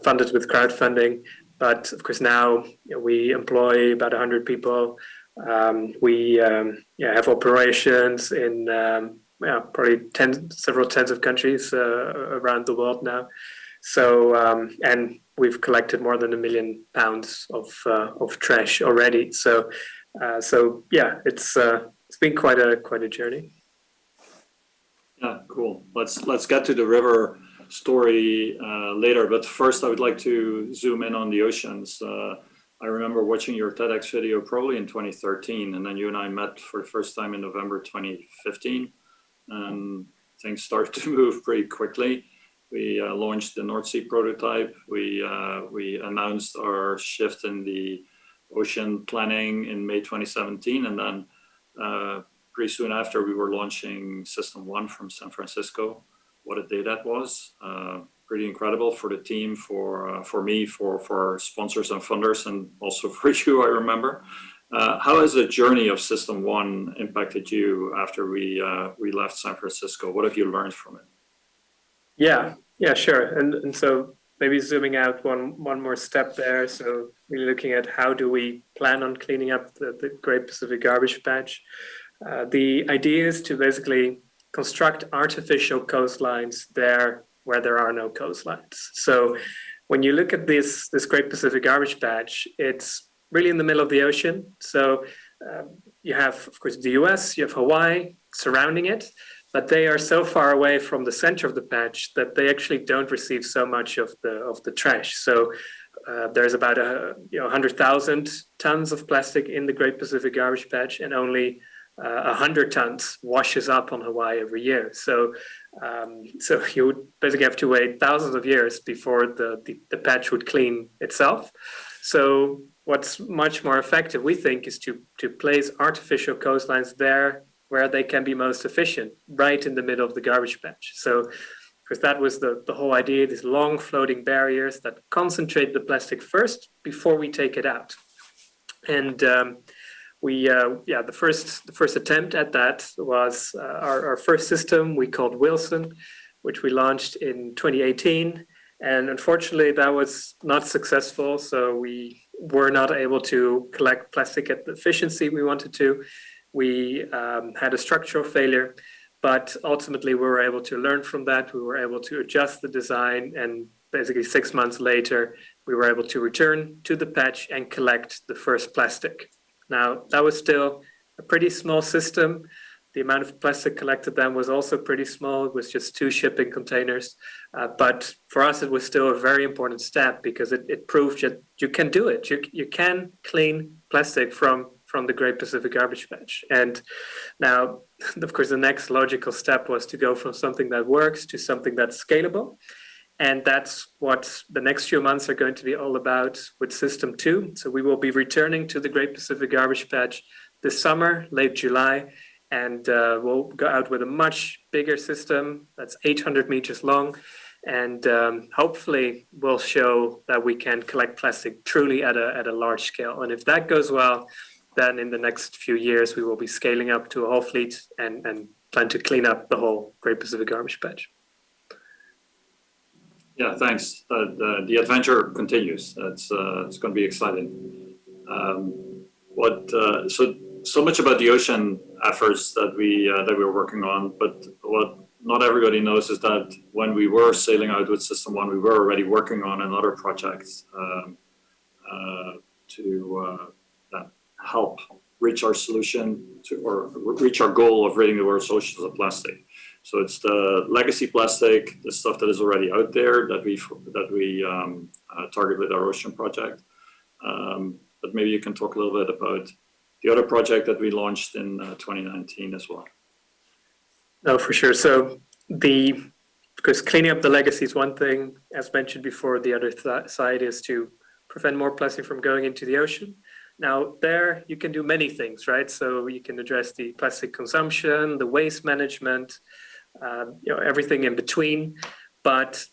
funded with crowdfunding. But of course, now we employ about 100 people. We have operations in probably several tens of countries around the world now. So and we've collected more than 1 million pounds of trash already. So yeah, it's been quite a journey. Yeah, cool. Let's get to the river story later, but first I would like to zoom in on the oceans. I remember watching your TEDx video probably in 2013, and then you and I met for the first time in November 2015, and things started to move pretty quickly. We launched the North Sea prototype. We announced our shift in the ocean planning in May 2017, and then pretty soon after we were launching System 1 from San Francisco. What a day that was. Pretty incredible for the team, for me, for sponsors and funders, and also for you, I remember. How has the journey of System 1 impacted you after we left San Francisco? What have you learned from it? Yeah, sure. And so maybe zooming out one more step there. So really looking at how do we plan on cleaning up the Great Pacific Garbage Patch. The idea is to basically construct artificial coastlines there where there are no coastlines. So when you look at this Great Pacific Garbage Patch, it's really in the middle of the ocean. So you have, of course, the US, you have Hawaii surrounding it, but they are so far away from the center of the patch that they actually don't receive so much of the trash. So there's about 100,000 tons of plastic in the Great Pacific Garbage Patch, and only 100 tons washes up on Hawaii every year. So you would basically have to wait thousands of years before the patch would clean itself. So what's much more effective, we think, is to place artificial coastlines there where they can be most efficient, right in the middle of the garbage patch. So because that was the whole idea, these long floating barriers that concentrate the plastic first before we take it out. And the first attempt at that was our first system we called Wilson, which we launched in 2018. And unfortunately, that was not successful. So we were not able to collect plastic at the efficiency we wanted to. We had a structural failure, but ultimately we were able to learn from that. We were able to adjust the design, and basically 6 months later, we were able to return to the patch and collect the first plastic. Now, that was still a pretty small system. The amount of plastic collected then was also pretty small. It was just 2 shipping containers. But for us, it was still a very important step because it proved that you can do it. You can clean plastic from the Great Pacific Garbage Patch. And now, of course, the next logical step was to go from something that works to something that's scalable. And that's what the next few months are going to be all about with System 2. So we will be returning to the Great Pacific Garbage Patch this summer, late July, and we'll go out with a much bigger system that's 800 meters long. And hopefully we'll show that we can collect plastic truly at a large scale. And if that goes well, then in the next few years, we will be scaling up to a whole fleet and plan to clean up the whole Great Pacific Garbage Patch. Yeah, thanks. The adventure continues. It's going to be exciting. So much about the ocean efforts that we were working on, but what not everybody knows is that when we were sailing out with System 1, we were already working on another project to help reach our solution or reach our goal of ridding the world's oceans of plastic. So it's the legacy plastic, the stuff that is already out there that we target with our ocean project. But maybe you can talk a little bit about the other project that we launched in 2019 as well. No, for sure. So because cleaning up the legacy is one thing, as mentioned before, the other side is to prevent more plastic from going into the ocean. Now there you can do many things, right? So you can address the plastic consumption, the waste management, everything in between. But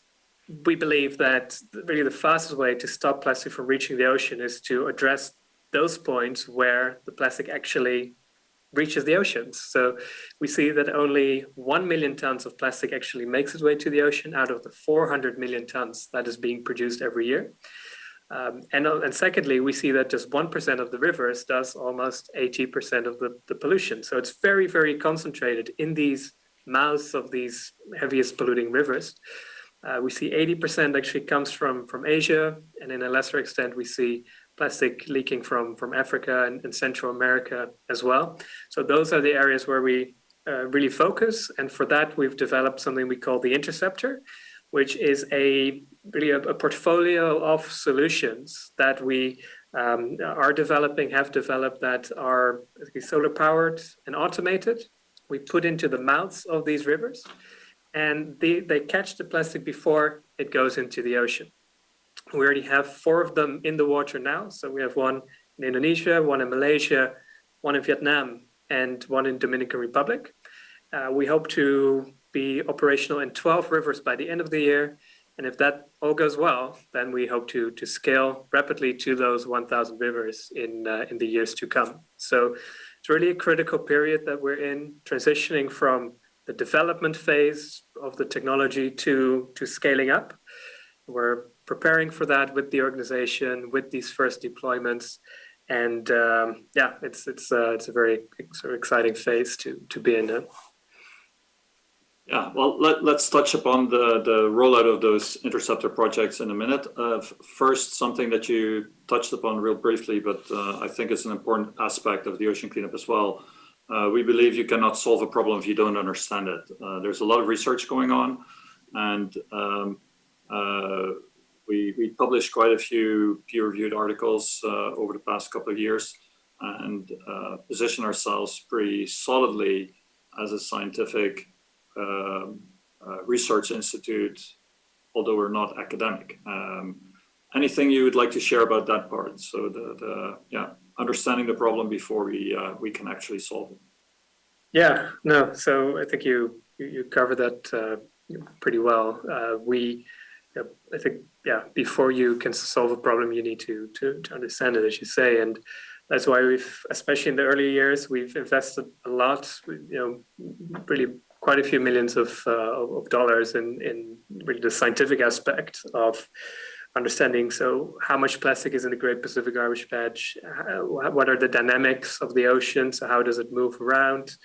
we believe that really the fastest way to stop plastic from reaching the ocean is to address those points where the plastic actually reaches the oceans. So we see that only 1 million tons of plastic actually makes its way to the ocean out of the 400 million tons that is being produced every year. And secondly, we see that just 1% of the rivers does almost 80% of the pollution. So it's very, very concentrated in these mouths of these heaviest polluting rivers. We see 80% actually comes from Asia, and in a lesser extent, we see plastic leaking from Africa and Central America as well. So those are the areas where we really focus. And for that, we've developed something we call the Interceptor, which is really a portfolio of solutions that we have developed that are solar powered and automated. We put into the mouths of these rivers, and they catch the plastic before it goes into the ocean. We already have 4 of them in the water now. So we have one in Indonesia, one in Malaysia, one in Vietnam, and one in Dominican Republic. We hope to be operational in 12 rivers by the end of the year. And if that all goes well, then we hope to scale rapidly to those 1,000 rivers in the years to come. So it's really a critical period that we're in, transitioning from the development phase of the technology to scaling up. We're preparing for that with the organization, with these first deployments. And it's a very sort of exciting phase to be in. Yeah, well, let's touch upon the rollout of those interceptor projects in a minute. First, something that you touched upon real briefly, but I think it's an important aspect of the ocean cleanup as well. We believe you cannot solve a problem if you don't understand it. There's a lot of research going on, and we published quite a few peer-reviewed articles over the past couple of years, and position ourselves pretty solidly as a scientific research institute, although we're not academic. Anything you would like to share about that part? So understanding the problem before we can actually solve it. Yeah, no. So I think you covered that pretty well. I think before you can solve a problem, you need to understand it, as you say, and that's why we've, especially in the early years, we've invested a lot. Really quite a few millions of dollars in really the scientific aspect of understanding. So how much plastic is in the Great Pacific Garbage Patch? What are the dynamics of the ocean? So how does it move around?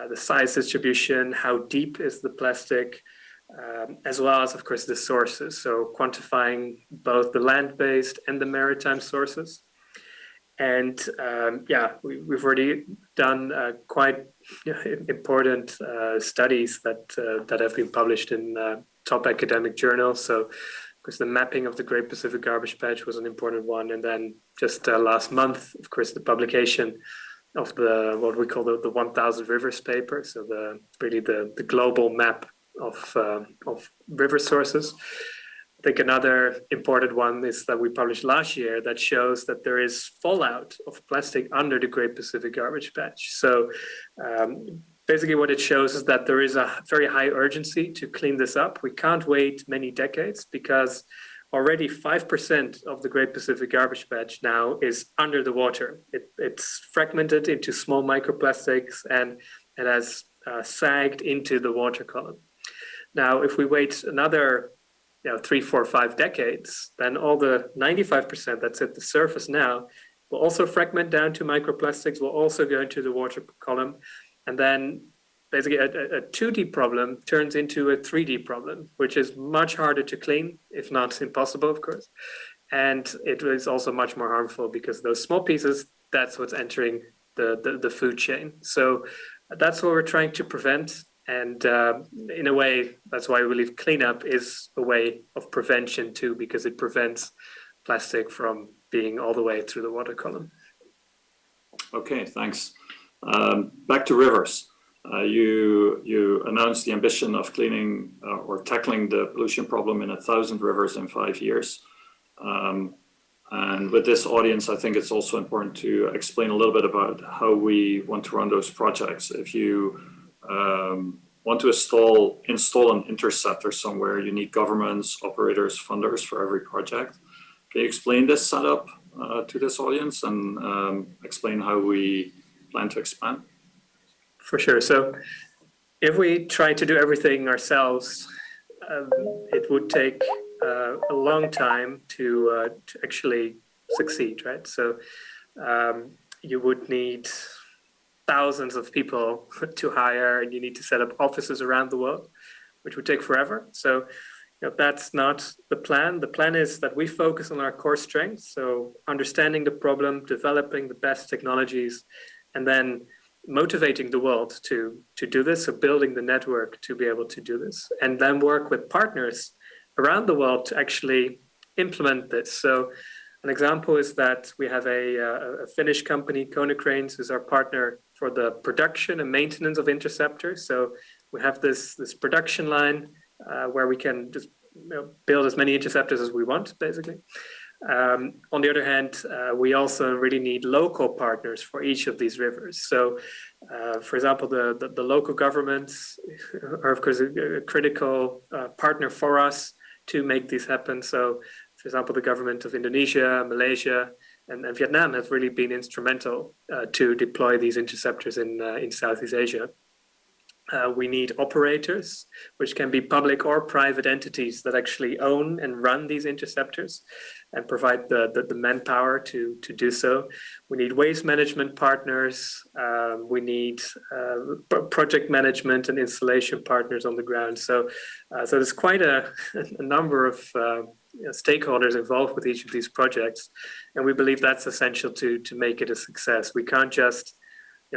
The size distribution, how deep is the plastic? As well as, of course, the sources. So quantifying both the land-based and the maritime sources. And we've already done quite important studies that have been published in top academic journals. So, of course, the mapping of the Great Pacific Garbage Patch was an important one. And then just last month, of course, the publication of what we call the 1,000 Rivers paper. So the global map of river sources. I think another important one is that we published last year that shows that there is fallout of plastic under the Great Pacific Garbage Patch. So basically what it shows is that there is a very high urgency to clean this up. We can't wait many decades because already 5% of the Great Pacific Garbage Patch now is under the water. It's fragmented into small microplastics and it has sagged into the water column. Now, if we wait another 3, 4, 5 decades, then all the 95% that's at the surface now will also fragment down to microplastics, will also go into the water column. And then basically a 2D problem turns into a 3D problem, which is much harder to clean, if not impossible, of course. And it is also much more harmful because those small pieces, that's what's entering the food chain. So that's what we're trying to prevent. And in a way, that's why we believe cleanup is a way of prevention too, because it prevents plastic from being all the way through the water column. Okay, thanks. Back to rivers. You announced the ambition of cleaning or tackling the pollution problem in 1,000 rivers in 5 years. And with this audience, I think it's also important to explain a little bit about how we want to run those projects. If you want to install an interceptor somewhere, you need governments, operators, funders for every project. Can you explain this setup to this audience and explain how we plan to expand? For sure. So if we try to do everything ourselves, it would take a long time to actually succeed, right? So you would need thousands of people to hire, and you need to set up offices around the world, which would take forever. So that's not the plan. The plan is that we focus on our core strengths. So understanding the problem, developing the best technologies, and then motivating the world to do this, so building the network to be able to do this, and then work with partners around the world to actually implement this. So an example is that we have a Finnish company, Konecranes, who's our partner for the production and maintenance of interceptors. So we have this production line where we can just build as many interceptors as we want, basically. On the other hand, we also really need local partners for each of these rivers. So, for example, the local governments are, of course, a critical partner for us to make this happen. So, for example, the government of Indonesia, Malaysia, and Vietnam have really been instrumental to deploy these interceptors in Southeast Asia. We need operators, which can be public or private entities that actually own and run these interceptors and provide the manpower to do so. We need waste management partners. We need project management and installation partners on the ground. So there's quite a number of stakeholders involved with each of these projects. And we believe that's essential to make it a success. We can't just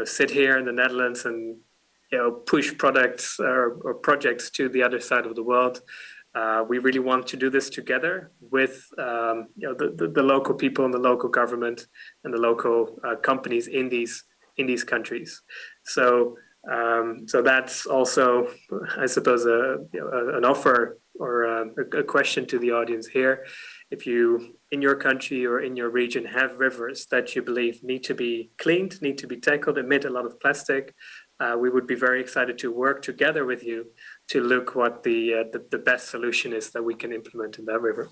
sit here in the Netherlands and push products or projects to the other side of the world. We really want to do this together with the local people and the local government and the local companies in these countries. So that's also, I suppose, an offer or a question to the audience here. If you, in your country or in your region, have rivers that you believe need to be cleaned, need to be tackled, emit a lot of plastic, we would be very excited to work together with you to look what the best solution is that we can implement in that river.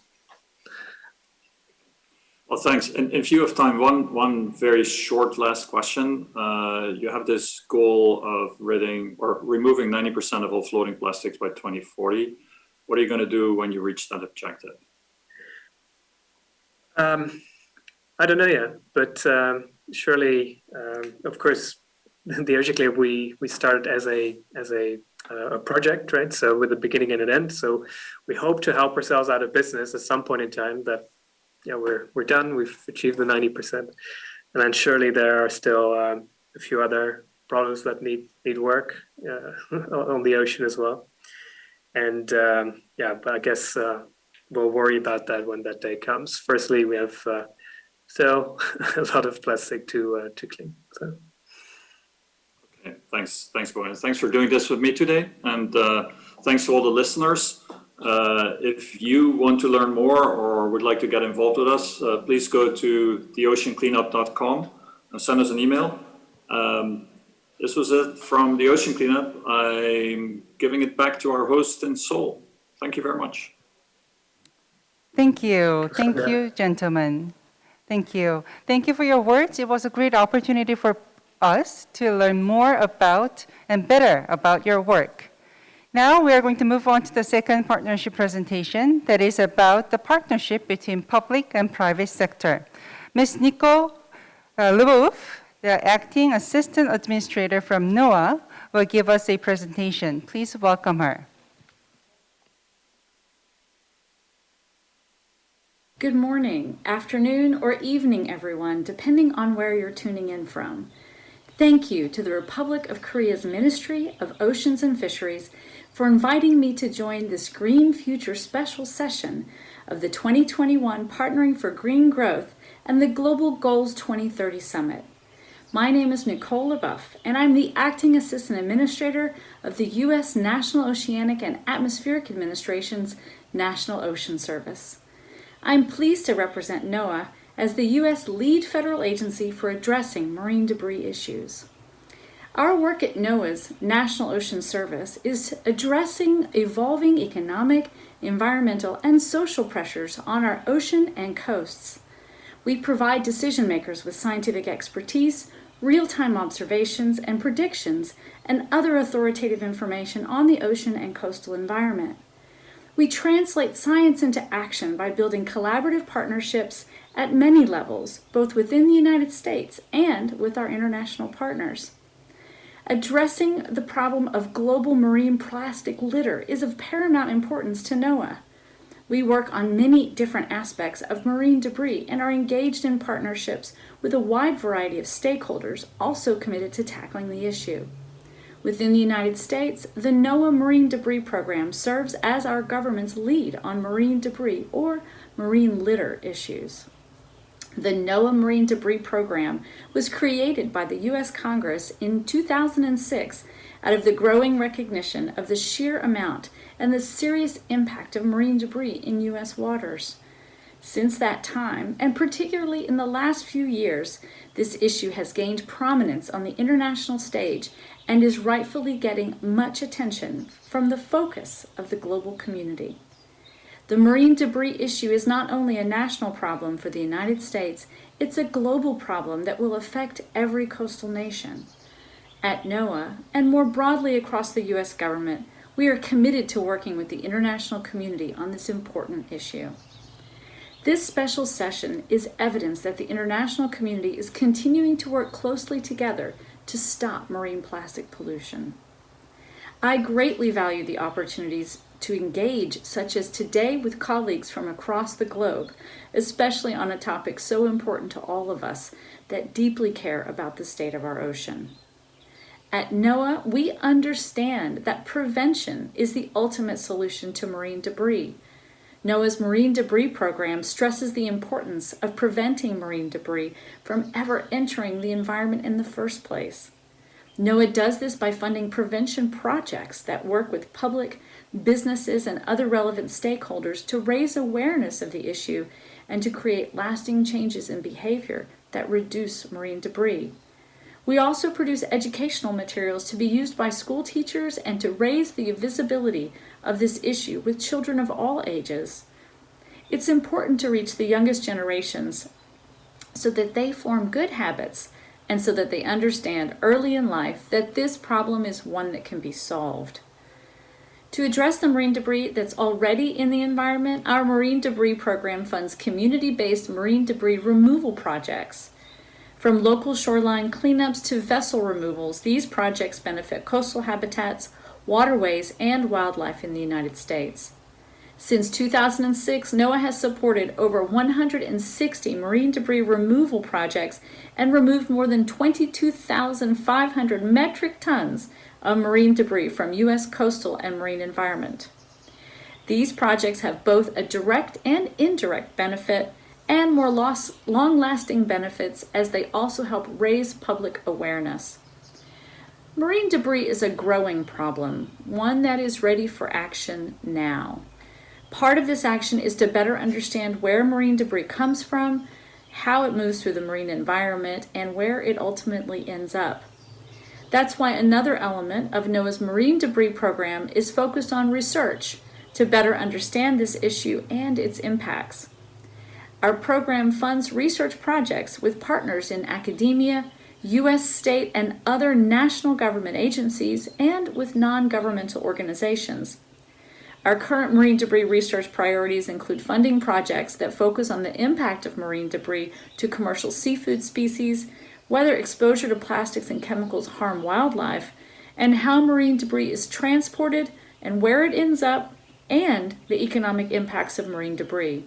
Well, thanks. In view of time, one very short last question. You have this goal of removing 90% of all floating plastics by 2040. What are you going to do when you reach that objective? I don't know yet, but surely, of course, the Ocean Cleanup we started as a project, right? So with a beginning and an end. So we hope to help ourselves out of business at some point in time. That we're done. We've achieved the 90%, and then surely there are still a few other problems that need work on the ocean as well. And but I guess we'll worry about that when that day comes. Firstly, we have still a lot of plastic to clean. So. Okay, thanks, Bojan. Thanks for doing this with me today, and thanks to all the listeners. If you want to learn more or would like to get involved with us, please go to theoceancleanup.com and send us an email. This was it from the Ocean Cleanup. I'm giving it back to our host in Seoul. Thank you very much. Thank you, gentlemen. Thank you for your words. It was a great opportunity for us to learn more about and better about your work. Now we are going to move on to the second partnership presentation that is about the partnership between public and private sector. Ms. Nicole Lvov, the Acting Assistant Administrator from NOAA, will give us a presentation. Please welcome her. Good morning, afternoon, or evening, everyone, depending on where you're tuning in from. Thank you to the Republic of Korea's Ministry of Oceans and Fisheries for inviting me to join this Green Future special session of the 2021 Partnering for Green Growth and the Global Goals 2030 Summit. My name is Nicole LaBeouf, and I'm the Acting Assistant Administrator of the U.S. National Oceanic and Atmospheric Administration's National Ocean Service. I'm pleased to represent NOAA as the U.S. lead federal agency for addressing marine debris issues. Our work at NOAA's National Ocean Service is addressing evolving economic, environmental, and social pressures on our ocean and coasts. We provide decision makers with scientific expertise, real-time observations and predictions, and other authoritative information on the ocean and coastal environment. We translate science into action by building collaborative partnerships at many levels, both within the United States and with our international partners. Addressing the problem of global marine plastic litter is of paramount importance to NOAA. We work on many different aspects of marine debris and are engaged in partnerships with a wide variety of stakeholders also committed to tackling the issue. Within the United States, the NOAA Marine Debris Program serves as our government's lead on marine debris or marine litter issues. The NOAA Marine Debris Program was created by the U.S. Congress in 2006 out of the growing recognition of the sheer amount and the serious impact of marine debris in U.S. waters. Since that time, and particularly in the last few years, this issue has gained prominence on the international stage and is rightfully getting much attention from the focus of the global community. The marine debris issue is not only a national problem for the United States, it's a global problem that will affect every coastal nation. At NOAA, and more broadly across the U.S. government, we are committed to working with the international community on this important issue. This special session is evidence that the international community is continuing to work closely together to stop marine plastic pollution. I greatly value the opportunities to engage, such as today, with colleagues from across the globe, especially on a topic so important to all of us that deeply care about the state of our ocean. At NOAA, we understand that prevention is the ultimate solution to marine debris. NOAA's Marine Debris Program stresses the importance of preventing marine debris from ever entering the environment in the first place. NOAA does this by funding prevention projects that work with public, businesses, and other relevant stakeholders to raise awareness of the issue and to create lasting changes in behavior that reduce marine debris. We also produce educational materials to be used by school teachers and to raise the visibility of this issue with children of all ages. It's important to reach the youngest generations so that they form good habits and so that they understand early in life that this problem is one that can be solved. To address the marine debris that's already in the environment, our Marine Debris Program funds community-based marine debris removal projects. From local shoreline cleanups to vessel removals, these projects benefit coastal habitats, waterways, and wildlife in the United States. Since 2006, NOAA has supported over 160 marine debris removal projects and removed more than 22,500 metric tons of marine debris from U.S. coastal and marine environment. These projects have both a direct and indirect benefit and more long-lasting benefits as they also help raise public awareness. Marine debris is a growing problem, one that is ready for action now. Part of this action is to better understand where marine debris comes from, how it moves through the marine environment, and where it ultimately ends up. That's why another element of NOAA's Marine Debris Program is focused on research to better understand this issue and its impacts. Our program funds research projects with partners in academia, U.S. state and other national government agencies, and with non-governmental organizations. Our current marine debris research priorities include funding projects that focus on the impact of marine debris to commercial seafood species, whether exposure to plastics and chemicals harm wildlife, and how marine debris is transported and where it ends up, and the economic impacts of marine debris.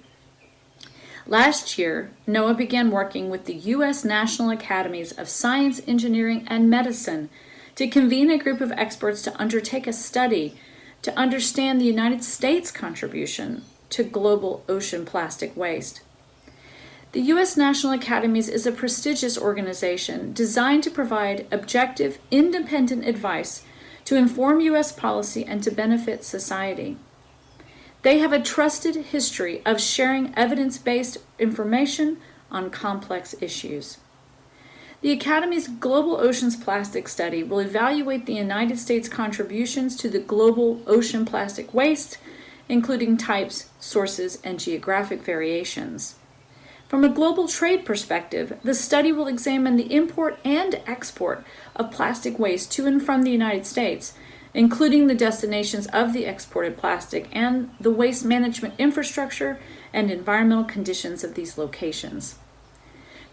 Last year, NOAA began working with the U.S. National Academies of Science, Engineering, and Medicine to convene a group of experts to undertake a study to understand the United States' contribution to global ocean plastic waste. The U.S. National Academies is a prestigious organization designed to provide objective, independent advice to inform U.S. policy and to benefit society. They have a trusted history of sharing evidence-based information on complex issues. The Academy's Global Oceans Plastic Study will evaluate the United States' contributions to the global ocean plastic waste, including types, sources, and geographic variations. From a global trade perspective, the study will examine the import and export of plastic waste to and from the United States, including the destinations of the exported plastic and the waste management infrastructure and environmental conditions of these locations.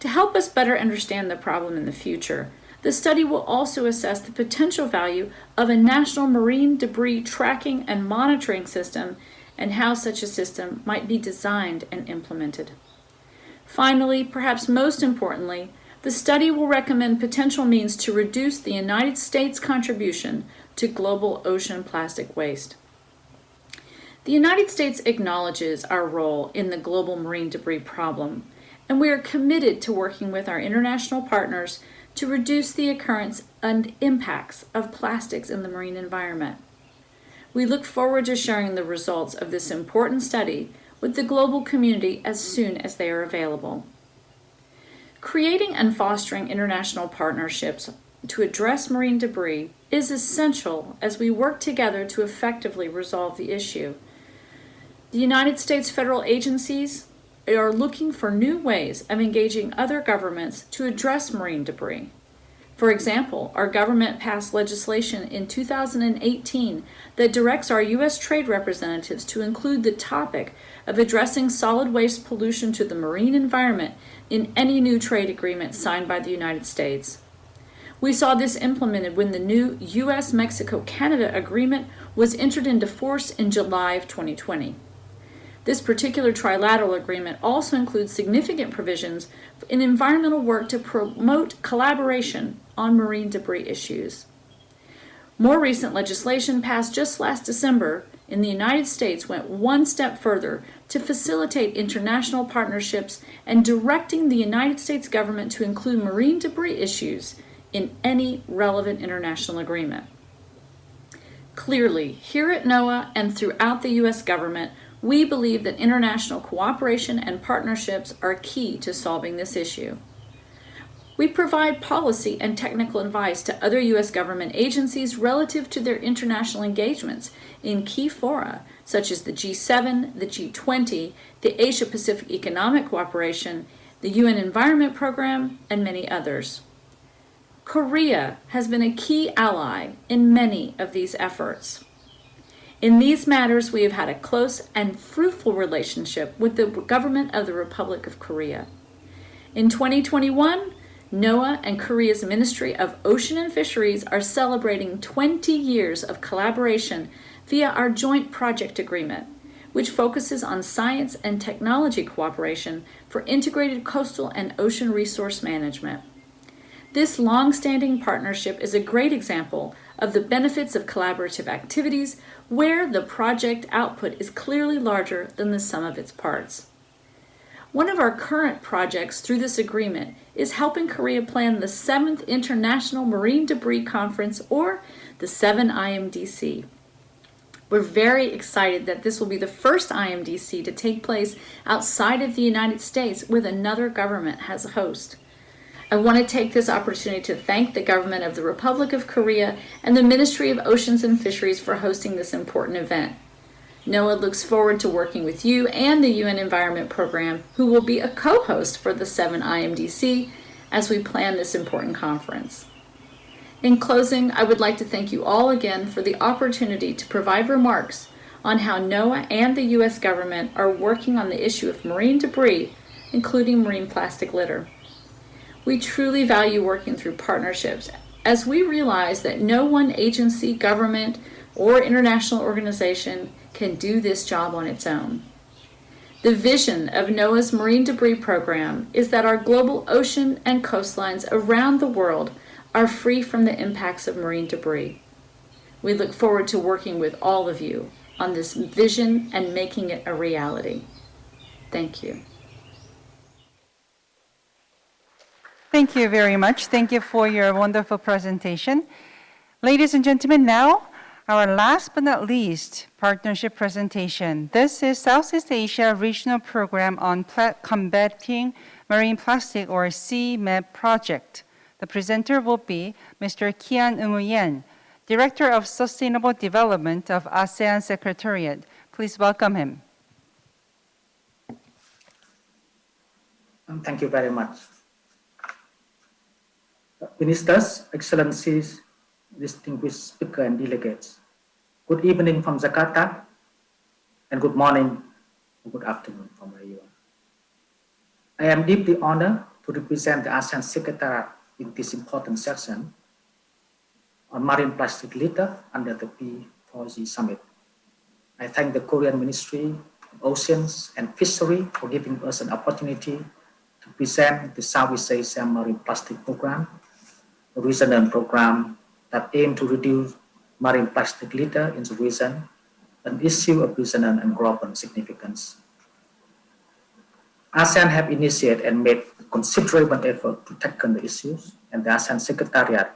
To help us better understand the problem in the future, the study will also assess the potential value of a national marine debris tracking and monitoring system and how such a system might be designed and implemented. Finally, perhaps most importantly, the study will recommend potential means to reduce the United States' contribution to global ocean plastic waste. The United States acknowledges our role in the global marine debris problem, and we are committed to working with our international partners to reduce the occurrence and impacts of plastics in the marine environment. We look forward to sharing the results of this important study with the global community as soon as they are available. Creating and fostering international partnerships to address marine debris is essential as we work together to effectively resolve the issue. The United States federal agencies are looking for new ways of engaging other governments to address marine debris. For example, our government passed legislation in 2018 that directs our U.S. trade representatives to include the topic of addressing solid waste pollution to the marine environment in any new trade agreement signed by the United States. We saw this implemented when the new U.S.-Mexico-Canada agreement was entered into force in July of 2020. This particular trilateral agreement also includes significant provisions in environmental work to promote collaboration on marine debris issues. More recent legislation passed just last December in the United States went one step further to facilitate international partnerships and directing the United States government to include marine debris issues in any relevant international agreement. Clearly, here at NOAA and throughout the U.S. government, we believe that international cooperation and partnerships are key to solving this issue. We provide policy and technical advice to other U.S. government agencies relative to their international engagements in key fora, such as the G7, the G20, the Asia-Pacific Economic Cooperation, the UN Environment Program, and many others. Korea has been a key ally in many of these efforts. In these matters, we have had a close and fruitful relationship with the government of the Republic of Korea. In 2021, NOAA and Korea's Ministry of Ocean and Fisheries are celebrating 20 years of collaboration via our joint project agreement, which focuses on science and technology cooperation for integrated coastal and ocean resource management. This long-standing partnership is a great example of the benefits of collaborative activities where the project output is clearly larger than the sum of its parts. One of our current projects through this agreement is helping Korea plan the 7th International Marine Debris Conference, or the 7IMDC. We're very excited that this will be the first IMDC to take place outside of the United States with another government as a host. I want to take this opportunity to thank the government of the Republic of Korea and the Ministry of Oceans and Fisheries for hosting this important event. NOAA looks forward to working with you and the UN Environment Program, who will be a co-host for the 7IMDC as we plan this important conference. In closing, I would like to thank you all again for the opportunity to provide remarks on how NOAA and the U.S. government are working on the issue of marine debris, including marine plastic litter. We truly value working through partnerships as we realize that no one agency, government, or international organization can do this job on its own. The vision of NOAA's Marine Debris Program is that our global ocean and coastlines around the world are free from the impacts of marine debris. We look forward to working with all of you on this vision and making it a reality. Thank you. Thank you very much. Thank you for your wonderful presentation. Ladies and gentlemen, now our last but not least partnership presentation. This is Southeast Asia Regional Program on Combating Marine Plastic, or CMAP project. The presenter will be Mr. Kian Eung-Yen, Director of Sustainable Development of ASEAN Secretariat. Please welcome him. Thank you very much. Ministers, Excellencies, distinguished speakers and delegates, good evening from Jakarta, and good morning or good afternoon from where you are. I am deeply honored to represent the ASEAN Secretariat in this important session on marine plastic litter under the P4G Summit. I thank the Korean Ministry of Oceans and Fishery for giving us an opportunity to present the Southeast Asia Marine Plastic Program, a regional program that aims to reduce marine plastic litter in the region, an issue of regional and global significance. ASEAN have initiated and made considerable effort to tackle the issues, and the ASEAN Secretariat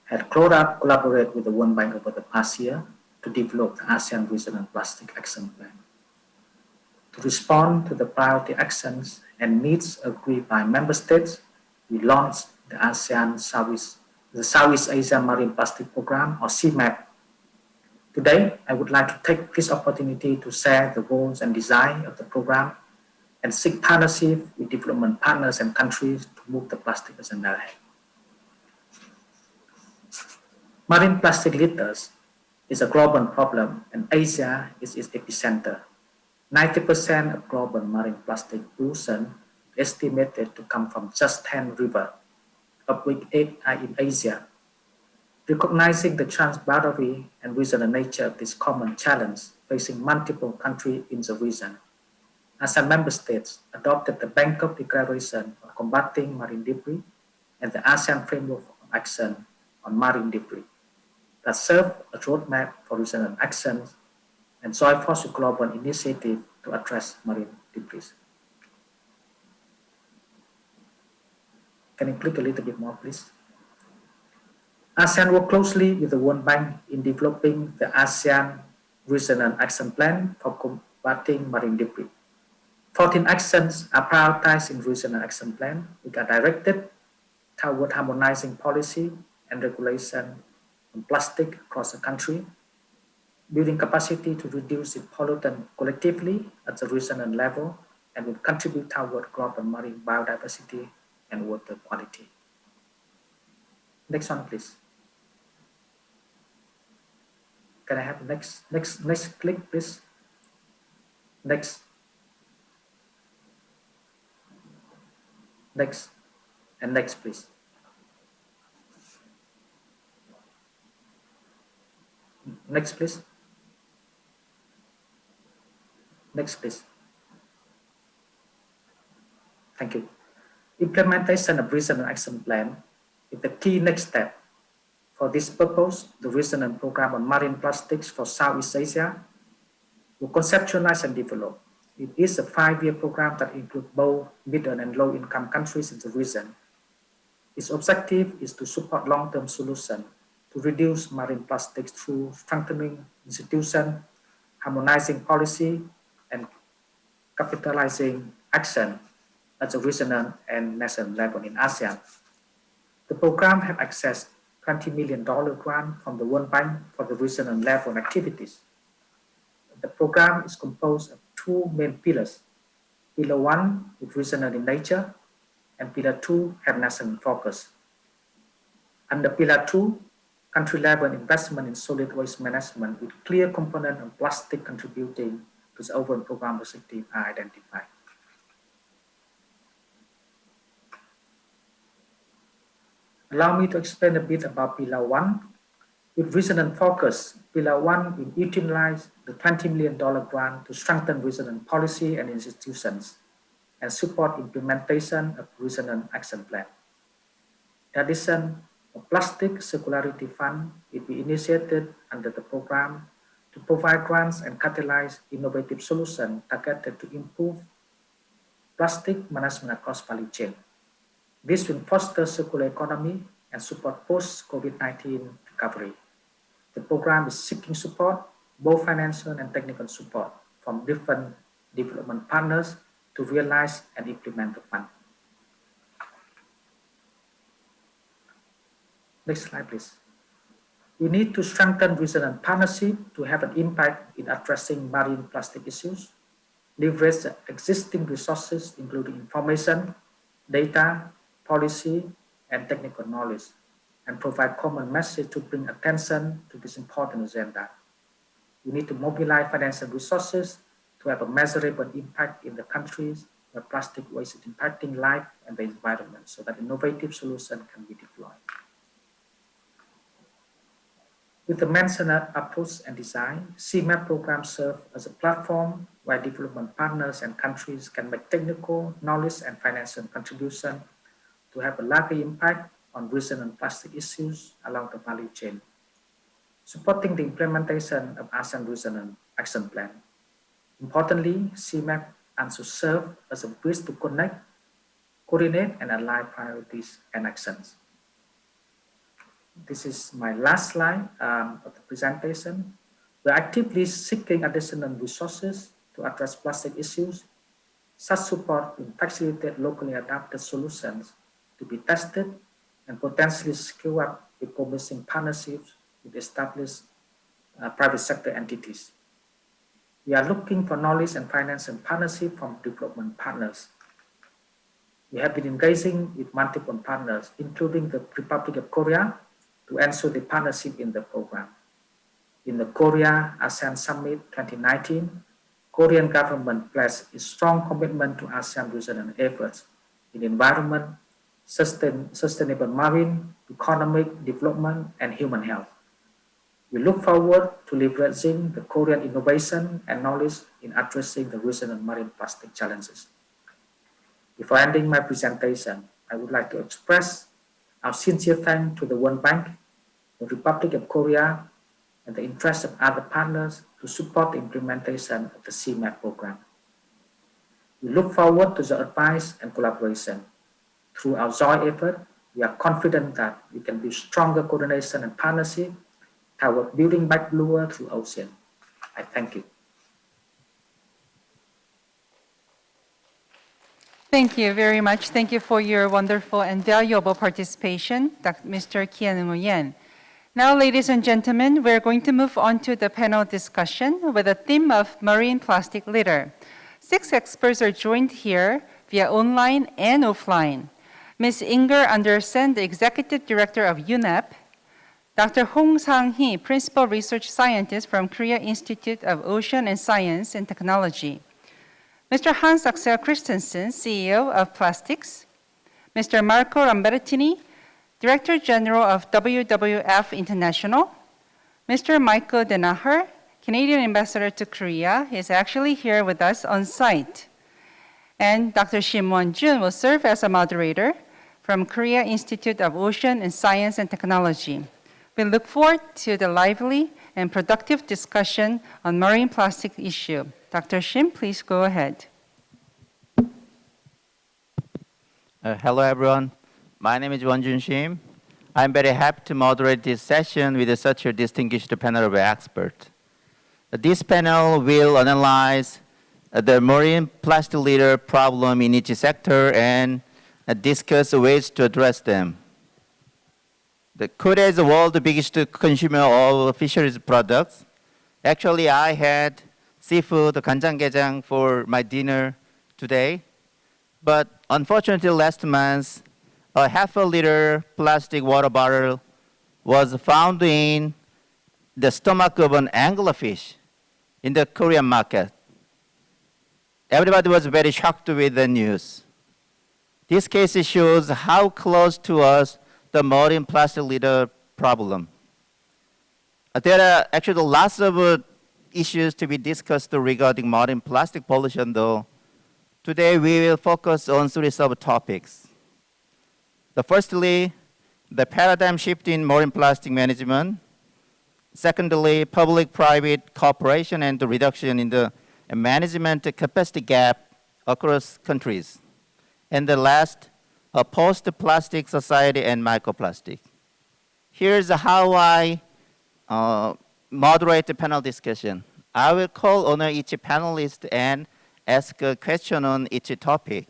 had collaborated with the World Bank over the past year to develop the ASEAN Regional Plastic Action Plan. To respond to the priority actions and needs agreed by member states, we launched the Southeast Asia Marine Plastic Program, or CMAP. Today, I would like to take this opportunity to share the goals and design of the program and seek partnership with development partners and countries to move the plastic agenda ahead. Marine plastic litters is a global problem, and Asia is its epicenter. 90% of global marine plastic pollution is estimated to come from just 10 rivers, of which 8 are in Asia. Recognizing the transboundary and regional nature of this common challenge facing multiple countries in the region, ASEAN member states adopted the Bangkok Declaration on Combating Marine Debris and the ASEAN Framework of Action on Marine Debris that serve a roadmap for regional actions and join forces global initiative to address marine debris. Can you click a little bit more, please? ASEAN worked closely with the World Bank in developing the ASEAN Regional Action Plan for combating marine debris. 14 actions are prioritized in Regional Action Plan, which are directed toward harmonizing policy and regulation on plastic across the country, building capacity to reduce its pollutant collectively at the regional level, and will contribute toward global marine biodiversity and water quality. Next one, please. Can I have next click, please? Next, and next, please. Next, please. Next, please. Thank you. Implementation of Regional Action Plan is the key next step. For this purpose, the Regional Program on Marine Plastics for Southeast Asia will conceptualize and develop. It is a 5-year program that includes both middle and low-income countries in the region. Its objective is to support long-term solutions to reduce marine plastics through strengthening institutions, harmonizing policy, and capitalizing action at the regional and national level in ASEAN. The program has accessed $20 million grant from the World Bank for the regional level activities. The program is composed of 2 main pillars. Pillar 1 is regional in nature, and Pillar 2 have national focus. Under Pillar 2, country-level investment in solid waste management with clear component on plastic contributing to the overall program objective are identified. Allow me to explain a bit about Pillar 1. With regional focus, Pillar 1 will utilize the $20 million grant to strengthen regional policy and institutions and support implementation of Regional Action Plan. In addition, a Plastic Circularity Fund will be initiated under the program to provide grants and catalyze innovative solutions targeted to improve plastic management across value chain. This will foster circular economy and support post-COVID-19 recovery. The program is seeking support, both financial and technical support, from different development partners to realize and implement the fund. Next slide, please. We need to strengthen resilient partnership to have an impact in addressing marine plastic issues, leverage the existing resources, including information, data, policy, and technical knowledge, and provide common message to bring attention to this important agenda. We need to mobilize financial resources to have a measurable impact in the countries where plastic waste is impacting life and the environment so that innovative solutions can be deployed. With the mentioned approach and design, CMAP programs serve as a platform where development partners and countries can make technical, knowledge, and financial contribution to have a larger impact on resilient plastic issues along the value chain, supporting the implementation of ASEAN Resilient Action Plan. Importantly, CMAP also serve as a bridge to connect, coordinate, and align priorities and actions. This is my last slide of the presentation. We're actively seeking additional resources to address plastic issues. Such support will facilitate locally adapted solutions to be tested and potentially scale up with promising partnerships with established private sector entities. We are looking for knowledge and financial partnership from development partners. We have been engaging with multiple partners, including the Republic of Korea, to ensure the partnership in the program. In the Korea ASEAN Summit 2019, Korean government pledged its strong commitment to ASEAN resilient efforts in environment, sustainable marine, economic development, and human health. We look forward to leveraging the Korean innovation and knowledge in addressing the resilient marine plastic challenges. Before ending my presentation, I would like to express our sincere thanks to the World Bank, the Republic of Korea, and the interests of other partners to support the implementation of the CMAP program. We look forward to the advice and collaboration. Through our joint effort, we are confident that we can build stronger coordination and partnership toward building back bluer through ocean. I thank you. Thank you very much. Thank you for your wonderful and valuable participation, Mr. Kian Yen. Now, ladies and gentlemen, we're going to move on to the panel discussion with the theme of marine plastic litter. 6 experts are joined here via online and offline. Ms. Inger Andersen, the Executive Director of UNEP, Dr. Hong Sang-hee, Principal Research Scientist from Korea Institute of Ocean and Science and Technology, Mr. Hans Axel Christensen, CEO of Plastics, Mr. Marco Lambertini, Director General of WWF International, Mr. Michael Denaher, Canadian Ambassador to Korea, is actually here with us on site, and Dr. Shim Won-jun will serve as a moderator from Korea Institute of Ocean and Science and Technology. We look forward to the lively and productive discussion on marine plastic issue. Dr. Shim, please go ahead. Hello, everyone. My name is Won-jun Shim. I'm very happy to moderate this session with such a distinguished panel of experts. This panel will analyze the marine plastic litter problem in each sector and discuss ways to address them. Korea is the world's biggest consumer of fisheries products. Actually, I had seafood 간장게장 for my dinner today. But unfortunately, last month, a half-a-liter plastic water bottle was found in the stomach of an anglerfish in the Korean market. Everybody was very shocked with the news. This case shows how close to us the marine plastic litter problem. There are actually lots of issues to be discussed regarding marine plastic pollution, though. Today, we will focus on 3 subtopics. Firstly, the paradigm shift in marine plastic management. Secondly, public-private cooperation and the reduction in the management capacity gap across countries. And the last, a post-plastic society and microplastic. Here's how I moderate the panel discussion. I will call on each panelist and ask a question on each topic.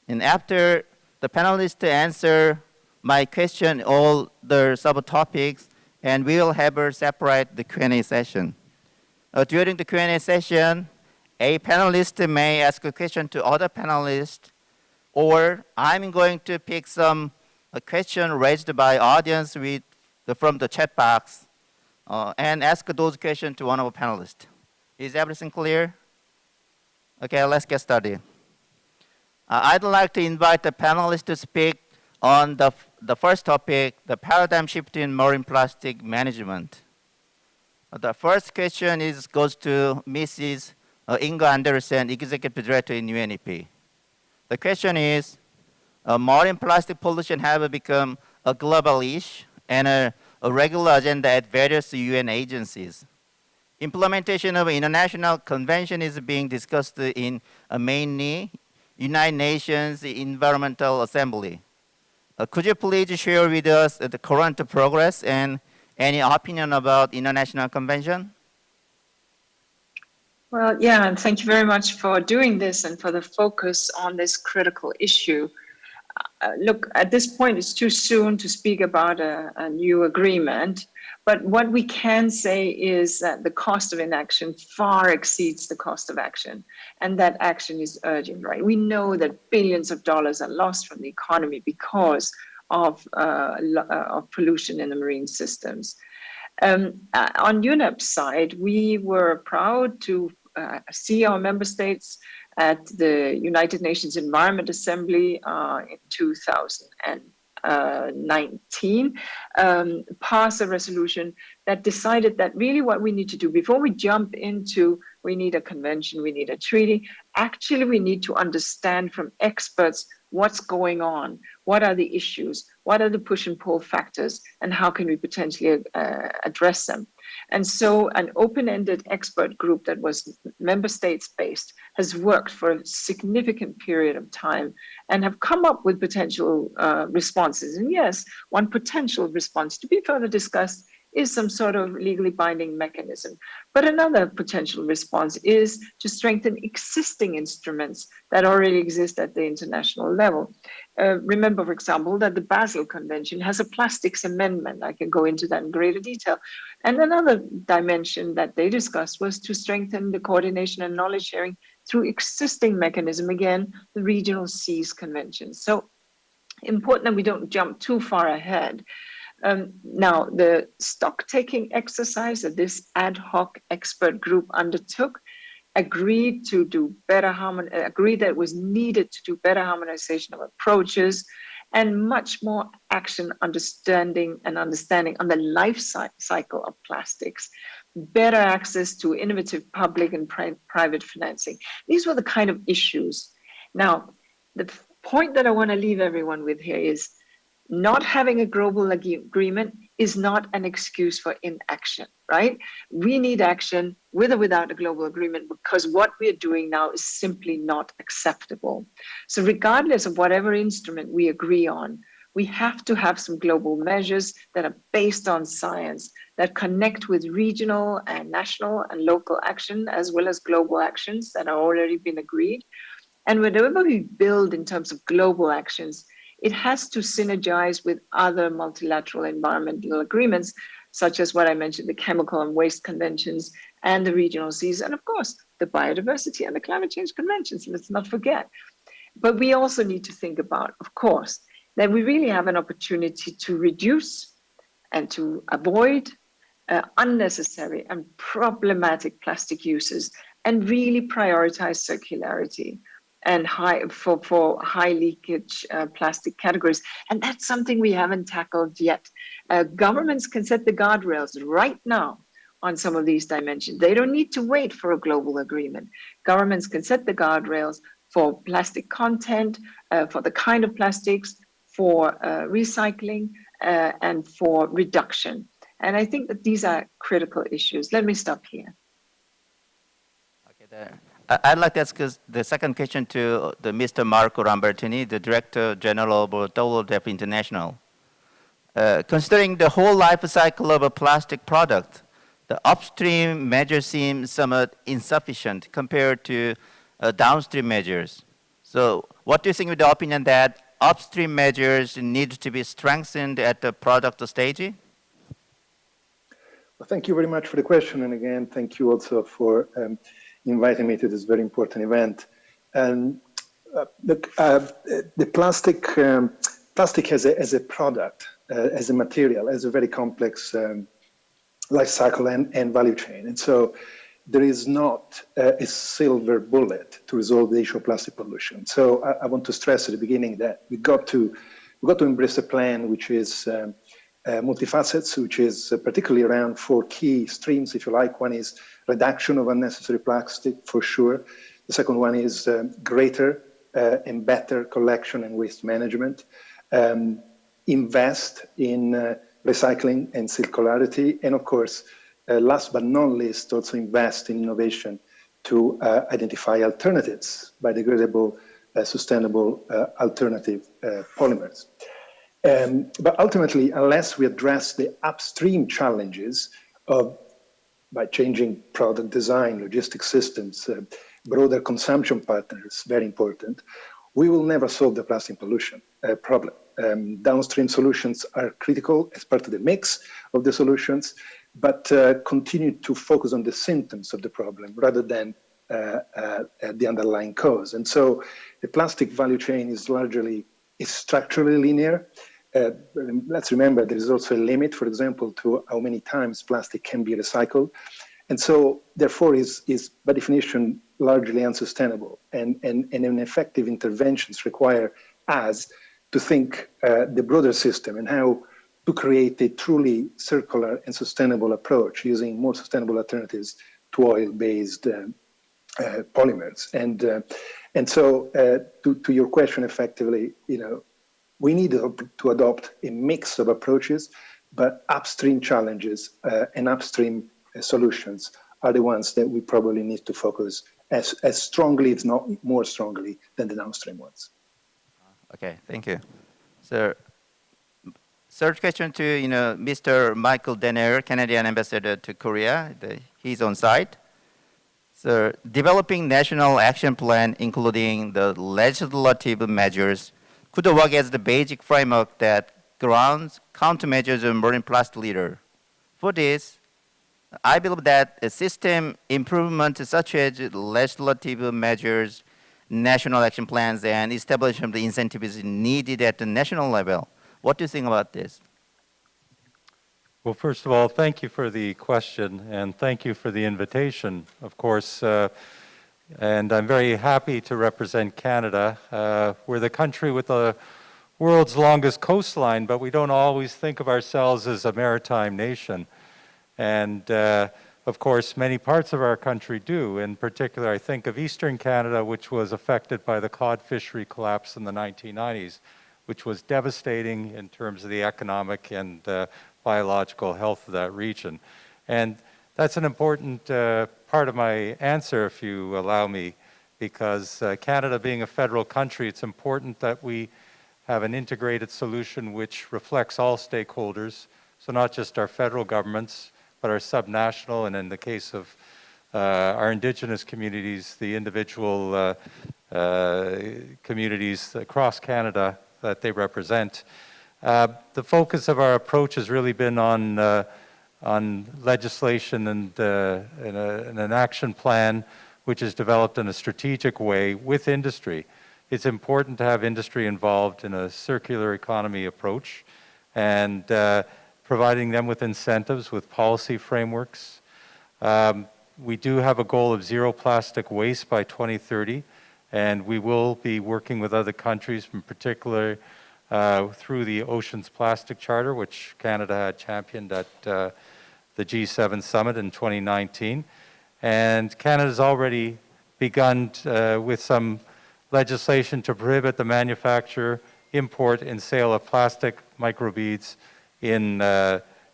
And after the panelists answer my question, all the subtopics, and we will have a separate the Q&A session. During the Q&A session, a panelist may ask a question to other panelists, or I'm going to pick some question raised by audience from the chat box and ask those questions to one of the panelists. Is everything clear? Okay, let's get started. I'd like to invite the panelists to speak on the first topic, the paradigm shift in marine plastic management. The first question goes to Mrs. Inga Andersen, Executive Director in UNEP. The question is, marine plastic pollution have become a global issue and a regular agenda at various UN agencies. Implementation of international convention is being discussed in mainly United Nations Environmental Assembly. Could you please share with us the current progress and any opinion about international convention? Well, yeah, and thank you very much for doing this and for the focus on this critical issue. Look, at this point, it's too soon to speak about a new agreement, but what we can say is that the cost of inaction far exceeds the cost of action, and that action is urgent, right? We know that billions of dollars are lost from the economy because of pollution in the marine systems. On UNEP's side, we were proud to see our member states at the United Nations Environment Assembly in 2019 pass a resolution that decided that really what we need to do before we jump into we need a convention, we need a treaty, actually we need to understand from experts what's going on, what are the issues, what are the push and pull factors, and how can we potentially address them. And so an open-ended expert group that was member states based has worked for a significant period of time and have come up with potential responses. And yes, one potential response to be further discussed is some sort of legally binding mechanism. But another potential response is to strengthen existing instruments that already exist at the international level. Remember, for example, that the Basel Convention has a plastics amendment. I can go into that in greater detail. And another dimension that they discussed was to strengthen the coordination and knowledge sharing through existing mechanism, again, the Regional Seas Convention. So important that we don't jump too far ahead. Now, the stock-taking exercise that this ad hoc expert group undertook agreed to do better agreed that it was needed to do better harmonization of approaches and much more action understanding on the life cycle of plastics, better access to innovative public and private financing. These were the kind of issues. Now, the point that I want to leave everyone with here is not having a global agreement is not an excuse for inaction, right? We need action with or without a global agreement because what we're doing now is simply not acceptable. So regardless of whatever instrument we agree on, we have to have some global measures that are based on science, that connect with regional and national and local action, as well as global actions that have already been agreed. And whatever we build in terms of global actions, it has to synergize with other multilateral environmental agreements, such as what I mentioned, the chemical and waste conventions and the regional seas, and of course, the biodiversity and the climate change conventions, let's not forget. But we also need to think about, of course, that we really have an opportunity to reduce and to avoid unnecessary and problematic plastic uses and really prioritize circularity and for high leakage plastic categories. And that's something we haven't tackled yet. Governments can set the guardrails right now on some of these dimensions. They don't need to wait for a global agreement. Governments can set the guardrails for plastic content, for the kind of plastics, for recycling, and for reduction. And I think that these are critical issues. Let me stop here. Okay, I'd like to ask the second question to Mr. Marco Lambertini, the Director General of WWF International. Considering the whole life cycle of a plastic product, the upstream measures seem somewhat insufficient compared to downstream measures. So what do you think with the opinion that upstream measures need to be strengthened at the product stage? Well, thank you very much for the question. And again, thank you also for inviting me to this very important event. And the plastic as a product, as a material, has a very complex life cycle and value chain. And so there is not a silver bullet to resolve the issue of plastic pollution. So I want to stress at the beginning that we got to embrace a plan which is multifacets, which is particularly around 4 key streams, if you like. One is reduction of unnecessary plastic, for sure. The second one is greater and better collection and waste management. Invest in recycling and circularity. And of course, last but not least, also invest in innovation to identify alternatives, biodegradable, sustainable alternative polymers. But ultimately, unless we address the upstream challenges by changing product design, logistic systems, broader consumption patterns, very important, we will never solve the plastic pollution problem. Downstream solutions are critical as part of the mix of the solutions, but continue to focus on the symptoms of the problem rather than the underlying cause. And so the plastic value chain is structurally linear. Let's remember there is also a limit, for example, to how many times plastic can be recycled. And so therefore is by definition largely unsustainable. And effective interventions require us to think the broader system and how to create a truly circular and sustainable approach using more sustainable alternatives to oil-based polymers. And so to your question, effectively, we need to adopt a mix of approaches, but upstream challenges and upstream solutions are the ones that we probably need to focus as strongly, if not more strongly, than the downstream ones. Okay, thank you. So, third question to Mr. Michael Denner, Canadian Ambassador to Korea. He's on site. So, developing national action plan, including the legislative measures, could work as the basic framework that grounds countermeasures on marine plastic litter. For this, I believe that a system improvement such as legislative measures, national action plans, and establishment of incentives is needed at the national level. What do you think about this? Well, first of all, thank you for the question, and thank you for the invitation, of course. And I'm very happy to represent Canada. We're the country with the world's longest coastline, but we don't always think of ourselves as a maritime nation. And of course, many parts of our country do. In particular, I think of Eastern Canada, which was affected by the cod fishery collapse in the 1990s, which was devastating in terms of the economic and biological health of that region. And that's an important part of my answer, if you allow me, because Canada being a federal country, it's important that we have an integrated solution which reflects all stakeholders, so not just our federal governments, but our subnational, and in the case of our Indigenous communities, the individual communities across Canada that they represent. The focus of our approach has really been on legislation and an action plan which is developed in a strategic way with industry. It's important to have industry involved in a circular economy approach and providing them with incentives, with policy frameworks. We do have a goal of zero plastic waste by 2030, and we will be working with other countries, in particular through the Oceans Plastic Charter, which Canada had championed at the G7 summit in 2019. And Canada's already begun with some legislation to prohibit the manufacture, import, and sale of plastic microbeads in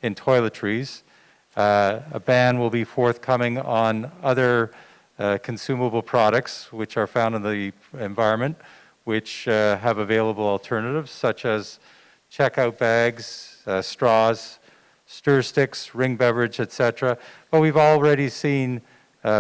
toiletries. A ban will be forthcoming on other consumable products which are found in the environment, which have available alternatives such as checkout bags, straws, stir sticks, ring beverage, etc. But we've already seen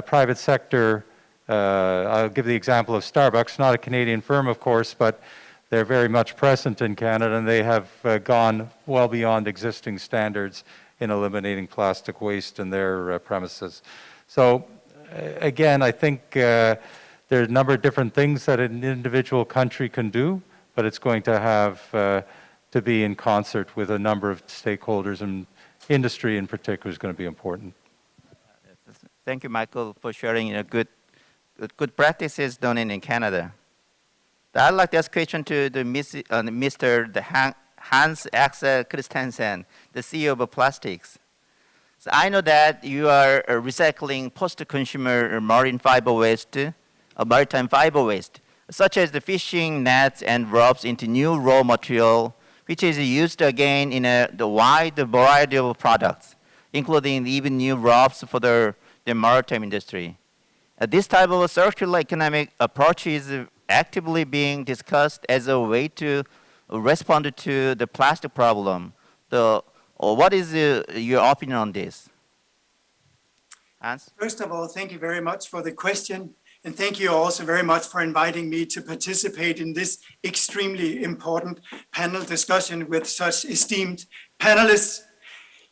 private sector, I'll give the example of Starbucks, not a Canadian firm, of course, but they're very much present in Canada, and they have gone well beyond existing standards in eliminating plastic waste in their premises. So again, I think there are a number of different things that an individual country can do, but it's going to have to be in concert with a number of stakeholders, and industry in particular is going to be important. Thank you, Michael, for sharing good practices done in Canada. I'd like to ask a question to Mr. Hans Axel Christensen, the CEO of Plastics. So I know that you are recycling post-consumer marine fiber waste, maritime fiber waste, such as the fishing nets and ropes, into new raw material, which is used again in the wide variety of products, including even new ropes for the maritime industry. This type of circular economic approach is actively being discussed as a way to respond to the plastic problem. What is your opinion on this? Hans? First of all, thank you very much for the question. And thank you also very much for inviting me to participate in this extremely important panel discussion with such esteemed panelists.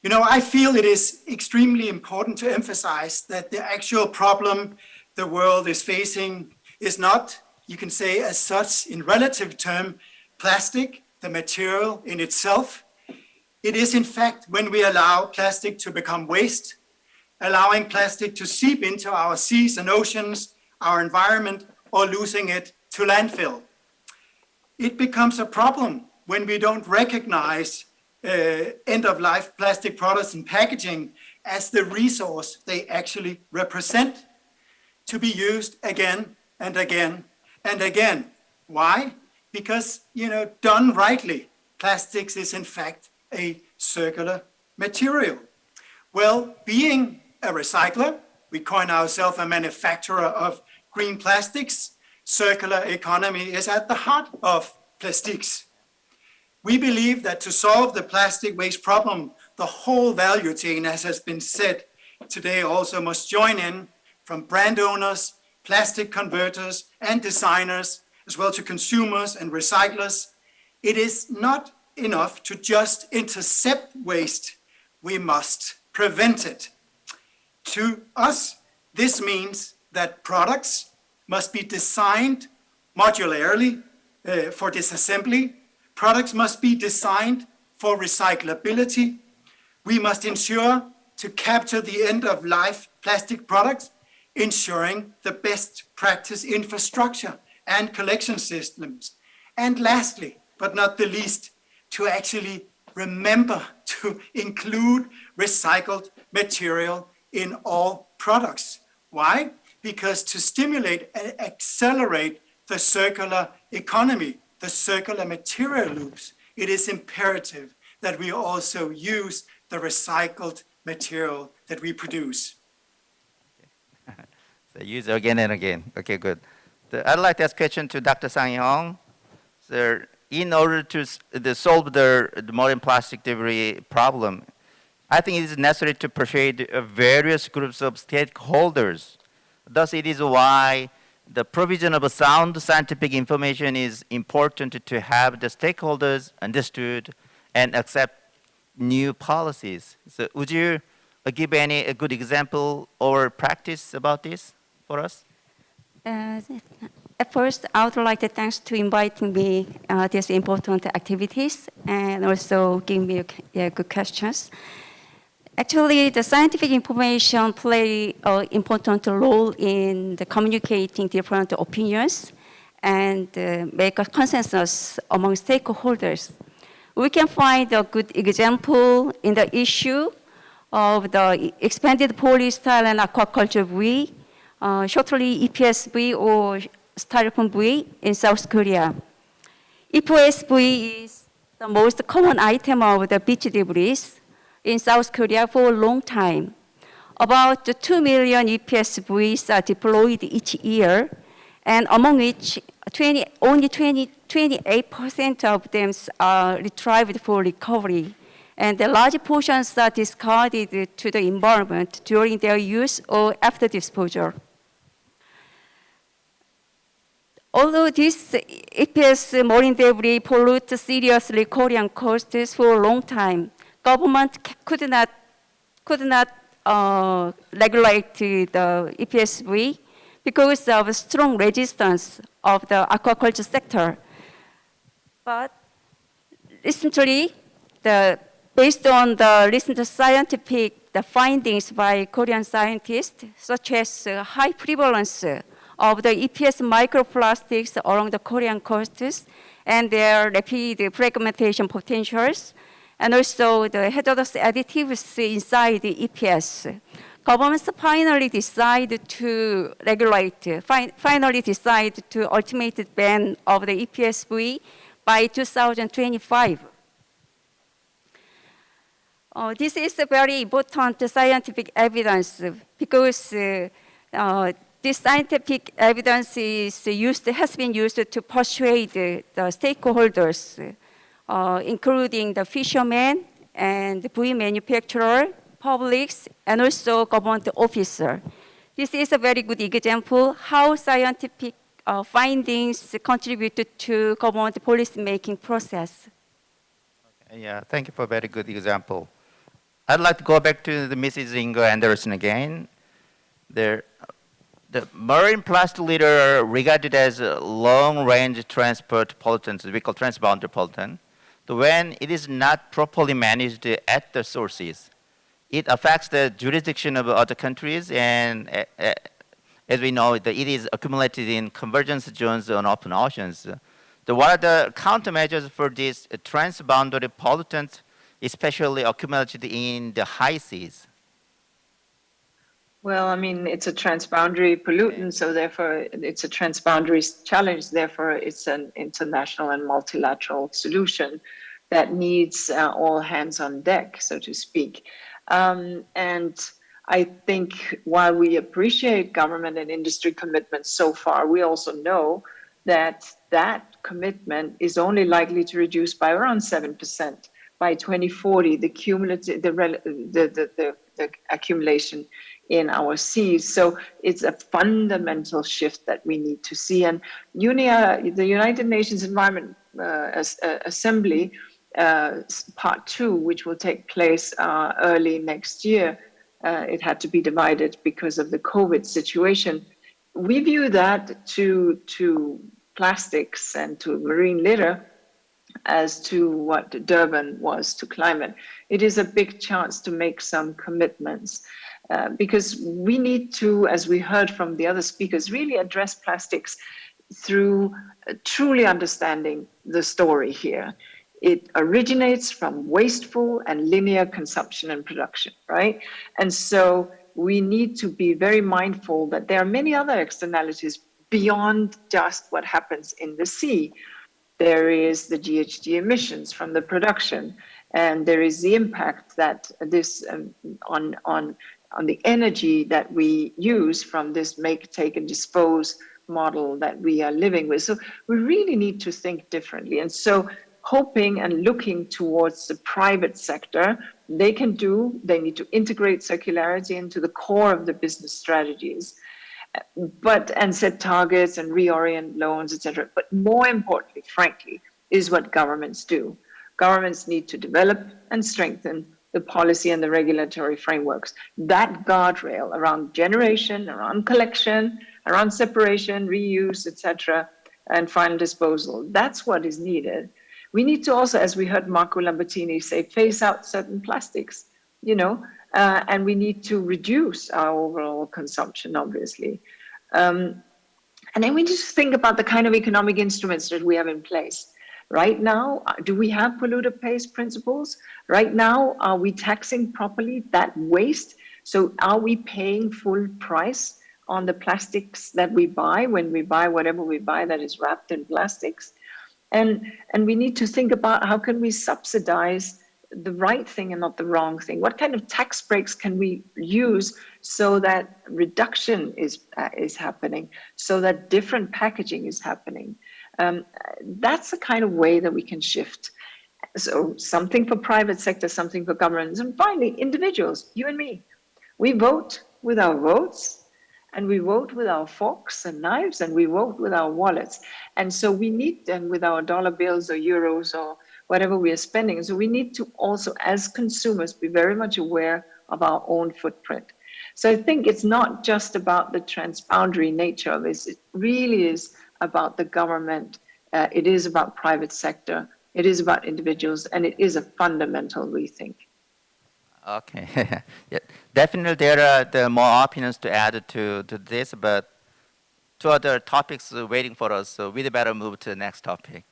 You know, I feel it is extremely important to emphasize that the actual problem the world is facing is not, you can say as such in relative term, plastic, the material in itself. It is in fact when we allow plastic to become waste, allowing plastic to seep into our seas and oceans, our environment, or losing it to landfill. It becomes a problem when we don't recognize end-of-life plastic products and packaging as the resource they actually represent, to be used again and again and again. Why? Because, you know, done rightly, plastics is in fact a circular material. Well, being a recycler, we coin ourselves a manufacturer of green plastics. Circular economy is at the heart of plastics. We believe that to solve the plastic waste problem, the whole value chain, as has been said today, also must join in, from brand owners, plastic converters, and designers, as well to consumers and recyclers. It is not enough to just intercept waste. We must prevent it. To us, this means that products must be designed modularly for disassembly. Products must be designed for recyclability. We must ensure to capture the end-of-life plastic products, ensuring the best practice infrastructure and collection systems. And lastly, but not the least, to actually remember to include recycled material in all products. Why? Because to stimulate and accelerate the circular economy, the circular material loops, it is imperative that we also use the recycled material that we produce. So use again and again. Okay, good. I'd like to ask a question to Dr. Sang-Hyung. So in order to solve the marine plastic debris problem, I think it is necessary to persuade various groups of stakeholders. Thus, it is why the provision of a sound scientific information is important to have the stakeholders understood and accept new policies. So would you give a good example or practice about this for us? At first, I would like to thanks to inviting me these important activities and also giving me good questions. Actually, the scientific information play an important role in the communicating different opinions and make a consensus among stakeholders. We can find a good example in the issue of the expanded polystyrene aquaculture buoy, shortly EPS or styrofoam buoy in South Korea. EPS buoy is the most common item of the beach debris in South Korea for a long time. About 2 million EPSVs are deployed each year, and among which only 28% of them are retrieved for recovery, and the large portions are discarded to the environment during their use or after disposal. Although this EPS marine debris pollutes seriously Korean coasts for a long time, government could not regulate the EPSV because of strong resistance of the aquaculture sector. But recently, based on the recent scientific findings by Korean scientists, such as high prevalence of the EPS microplastics along the Korean coasts and their rapid fragmentation potentials, and also the hazardous additives inside the EPS, governments finally decide to ultimate ban of the EPSV by 2025. This is a very important scientific evidence because this scientific evidence has been used to persuade the stakeholders, including the fishermen and the buoy manufacturer, publics, and also government officer. This is a very good example how scientific findings contributed to government policy-making process. Yeah, thank you for a very good example. I'd like to go back to the Mrs. Ingo Anderson again. The marine plastic litter are regarded as a long-range transport pollutants, we call transboundary pollutant. So when it is not properly managed at the sources, it affects the jurisdiction of other countries, and as we know, it is accumulated in convergence zones on open oceans. So what are the countermeasures for these transboundary pollutants, especially accumulated in the high seas? Well, I mean, it's a transboundary pollutant, so therefore it's a transboundary challenge. Therefore, it's an international and multilateral solution that needs all hands on deck, so to speak. And I think while we appreciate government and industry commitments so far, we also know that that commitment is only likely to reduce by around 7% by 2040. The cumulative, the accumulation in our seas. So it's a fundamental shift that we need to see. And the United Nations Environment Assembly Part 2, which will take place early next year, it had to be divided because of the COVID situation. We view that to plastics and to marine litter as to what Durban was to climate. It is a big chance to make some commitments. Because we need to, as we heard from the other speakers, really address plastics through truly understanding the story here. It originates from wasteful and linear consumption and production, right? And so we need to be very mindful that there are many other externalities beyond just what happens in the sea. There is the GHG emissions from the production, and there is the impact that this on the energy that we use from this make, take, and dispose model that we are living with. So we really need to think differently. And so hoping and looking towards the private sector, they need to integrate circularity into the core of the business strategies, and set targets and reorient loans, etc. But more importantly, frankly, is what governments do. Governments need to develop and strengthen the policy and the regulatory frameworks. That guardrail around generation, around collection, around separation, reuse, etc., and final disposal, that's what is needed. We need to also, as we heard Marco Lambertini say, phase out certain plastics, and we need to reduce our overall consumption, obviously. And then we just think about the kind of economic instruments that we have in place. Right now, do we have polluter pays principles? Right now, are we taxing properly that waste? So are we paying full price on the plastics that we buy when we buy whatever we buy that is wrapped in plastics? And we need to think about how can we subsidize the right thing and not the wrong thing? What kind of tax breaks can we use so that reduction is happening, so that different packaging is happening? That's the kind of way that we can shift. So something for private sector, something for governments, and finally, individuals, you and me. We vote with our votes, and we vote with our forks and knives, and we vote with our wallets. And so we need, and with our dollar bills or euros or whatever we are spending, so we need to also, as consumers, be very much aware of our own footprint. So I think it's not just about the transboundary nature of this, it really is about the government, it is about private sector, it is about individuals, and it is a fundamental rethink. Okay, yeah, definitely there are more opinions to add to this, but two other topics waiting for us, so we'd better move to the next topic.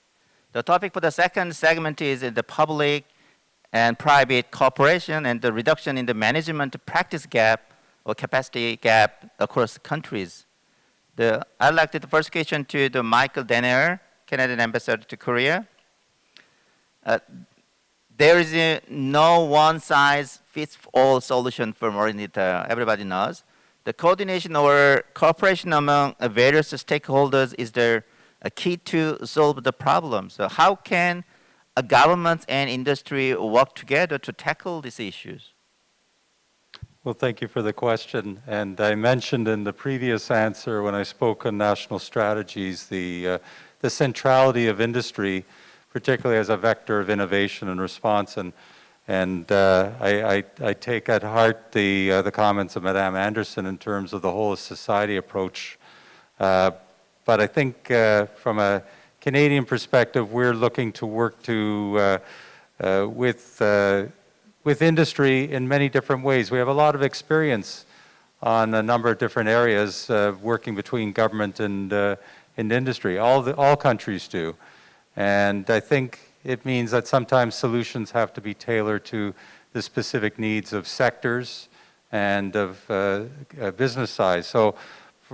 The topic for the second segment is the public and private cooperation and the reduction in the management practice gap or capacity gap across countries. I'd like the first question to the Michael Denner, Canadian Ambassador to Korea. There is no one-size-fits-all solution for marine litter, everybody knows. The coordination or cooperation among various stakeholders is there a key to solve the problem. So how can a government and industry work together to tackle these issues? Well, thank you for the question. And I mentioned in the previous answer when I spoke on national strategies, the centrality of industry, particularly as a vector of innovation and response. And I take at heart the comments of Madame Anderson in terms of the whole of society approach. But I think from a Canadian perspective, we're looking to work with industry in many different ways. We have a lot of experience on a number of different areas working between government and industry. All countries do. And I think it means that sometimes solutions have to be tailored to the specific needs of sectors and of business size. So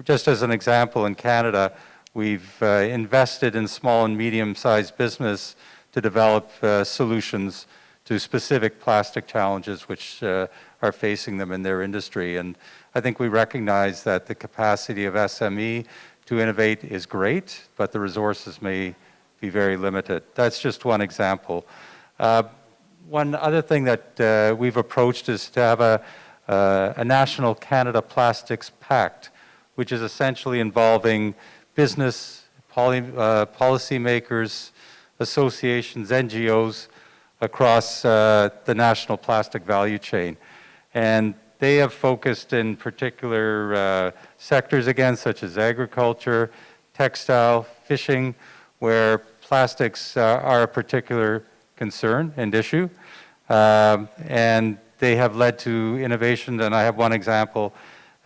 just as an example, in Canada, we've invested in small and medium-sized business to develop solutions to specific plastic challenges which are facing them in their industry. And I think we recognize that the capacity of SME to innovate is great, but the resources may be very limited. That's just one example. One other thing that we've approached is to have a National Canada Plastics Pact, which is essentially involving business, policymakers, associations, NGOs across the national plastic value chain. And they have focused in particular sectors again, such as agriculture, textile, fishing, where plastics are a particular concern and issue. And they have led to innovation, and I have one example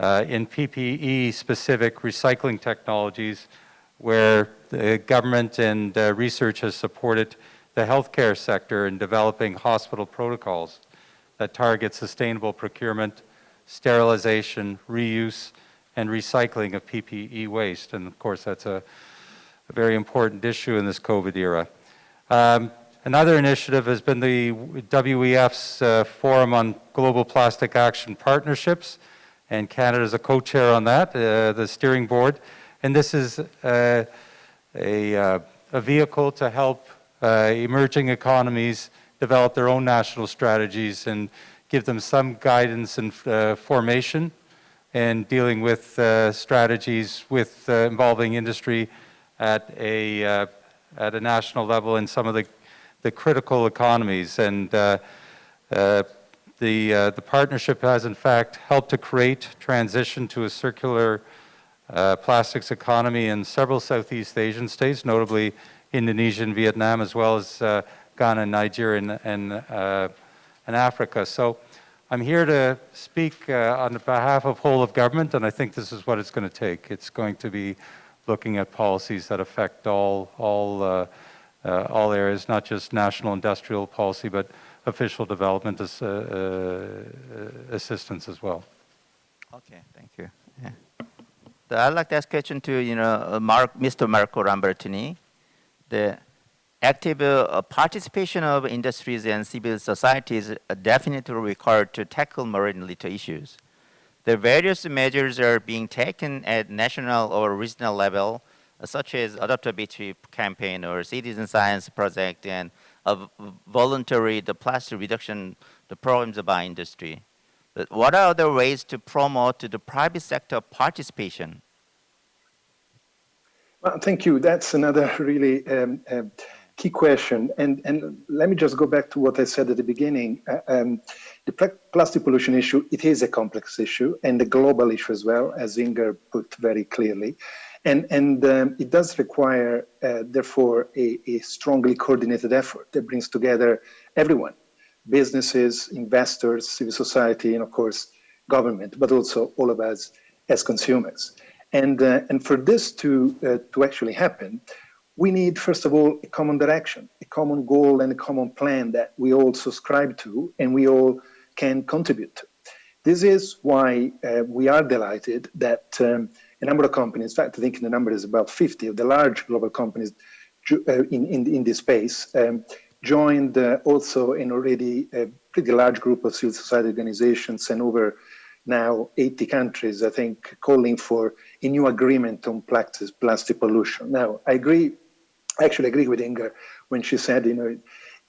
in PPE-specific recycling technologies where the government and research has supported the healthcare sector in developing hospital protocols that target sustainable procurement, sterilization, reuse, and recycling of PPE waste. And of course, that's a very important issue in this COVID era. Another initiative has been the WEF's Forum on Global Plastic Action Partnerships, and Canada is a co-chair on that, the steering board. And this is a vehicle to help emerging economies develop their own national strategies and give them some guidance and formation in dealing with strategies with involving industry at a national level in some of the critical economies. And the partnership has in fact helped to create transition to a circular plastics economy in several Southeast Asian states, notably Indonesia and Vietnam, as well as Ghana, Nigeria, and Africa. So I'm here to speak on behalf of whole of government, and I think this is what it's going to take. It's going to be looking at policies that affect all areas, not just national industrial policy, but official development assistance as well. Okay, thank you. Yeah. So I'd like to ask a question to Mr. Marco Lambertini. active participation of industries and civil society is definitely required to tackle marine litter issues. The various measures are being taken at national or regional level, such as Adopt a Beach campaign or citizen science project and voluntary plastic reduction programs by industry. But what are other ways to promote the private sector participation? Well, thank you. That's another really key question. And let me just go back to what I said at the beginning. The plastic pollution issue, it is a complex issue and a global issue as well, as Inger put very clearly. And it does require, therefore, a strongly coordinated effort that brings together everyone, businesses, investors, civil society, and of course, government, but also all of us as consumers. And for this to actually happen, we need, first of all, a common direction, a common goal and a common plan that we all subscribe to and we all can contribute to. This is why we are delighted that a number of companies, in fact, I think the number is about 50 of the large global companies in this space, joined also in already a pretty large group of civil society organizations and over now 80 countries, I think, calling for a new agreement on plastic pollution. Now, I actually agree with Inger when she said,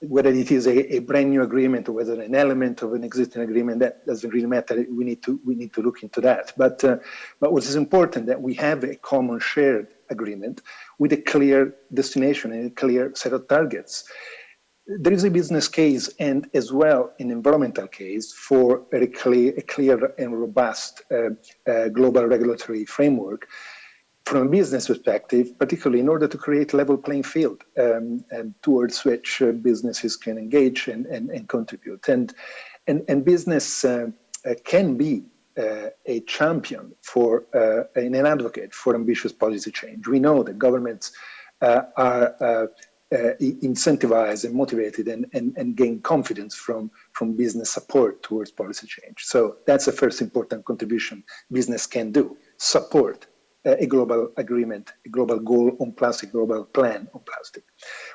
whether it is a brand new agreement or whether an element of an existing agreement, that doesn't really matter. We need to look into that. But what is important that we have a common shared agreement with a clear destination and a clear set of targets. There is a business case and as well an environmental case for a clear and robust global regulatory framework from a business perspective, particularly in order to create a level playing field towards which businesses can engage and contribute. And business can be a champion for and an advocate for ambitious policy change. We know that governments are incentivized and motivated and gain confidence from business support towards policy change. So that's the first important contribution business can do, support a global agreement, a global goal on plastic, global plan on plastic.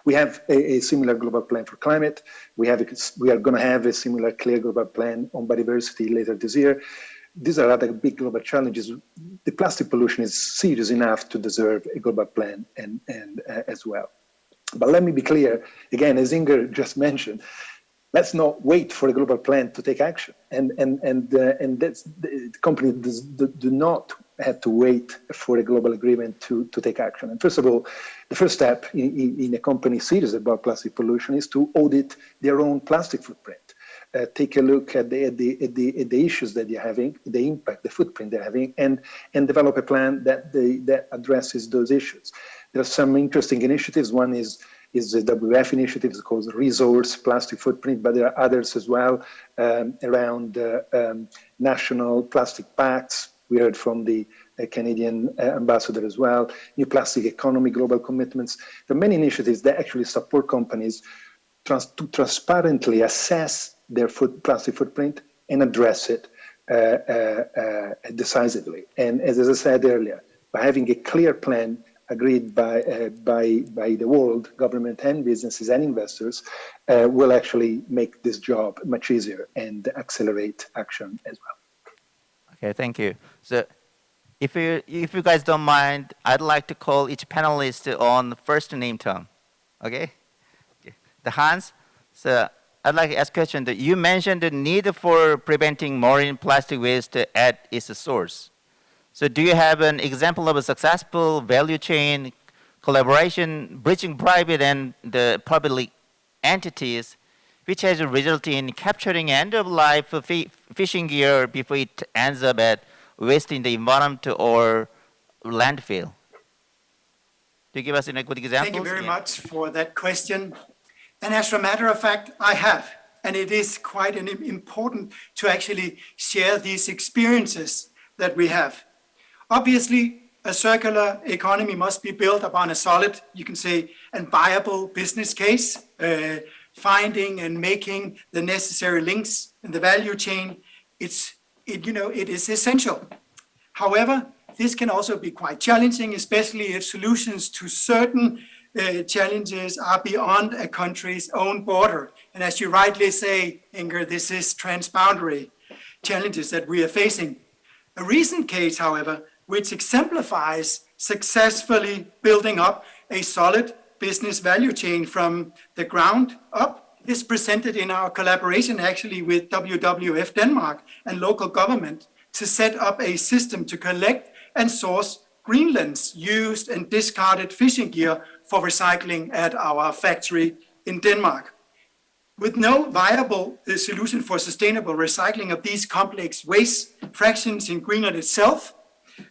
We have a similar global plan for climate. We are going to have a similar clear global plan on biodiversity later this year. These are other big global challenges. The plastic pollution is serious enough to deserve a global plan and as well. But let me be clear, again, as Inger just mentioned, let's not wait for a global plan to take action. And that's, the companies do not have to wait for a global agreement to take action. And first of all, the first step in a company serious about plastic pollution is to audit their own plastic footprint. Take a look at the issues that they're having, the impact, the footprint they're having, and develop a plan that addresses those issues. There are some interesting initiatives. One is the WWF initiative, it's called Resource Plastic Footprint, but there are others as well around national plastic pacts. We heard from the Canadian ambassador as well, New Plastic Economy, global commitments. There are many initiatives that actually support companies to transparently assess their plastic footprint and address it decisively. And as I said earlier, by having a clear plan agreed by the world, government and businesses and investors, will actually make this job much easier and accelerate action as well. Okay, thank you. So if you guys don't mind, I'd like to call each panelist on the first name term. Okay? The Hans, so I'd like to ask a question. You mentioned the need for preventing marine plastic waste at its source. So do you have an example of a successful value chain collaboration bridging private and the public entities which has resulted in capturing end-of-life fishing gear before it ends up at waste in the environment or landfill? Do you give us a good example? Thank you very much for that question. And as a matter of fact, I have. And it is quite important to actually share these experiences that we have. Obviously, a circular economy must be built upon a solid, you can say, and viable business case, finding and making the necessary links in the value chain. It is essential. However, this can also be quite challenging, especially if solutions to certain challenges are beyond a country's own border. And as you rightly say, Inger, this is transboundary challenges that we are facing. A recent case, however, which exemplifies successfully building up a solid business value chain from the ground up is presented in our collaboration actually with WWF Denmark and local government to set up a system to collect and source Greenland's used and discarded fishing gear for recycling at our factory in Denmark. With no viable solution for sustainable recycling of these complex waste fractions in Greenland itself,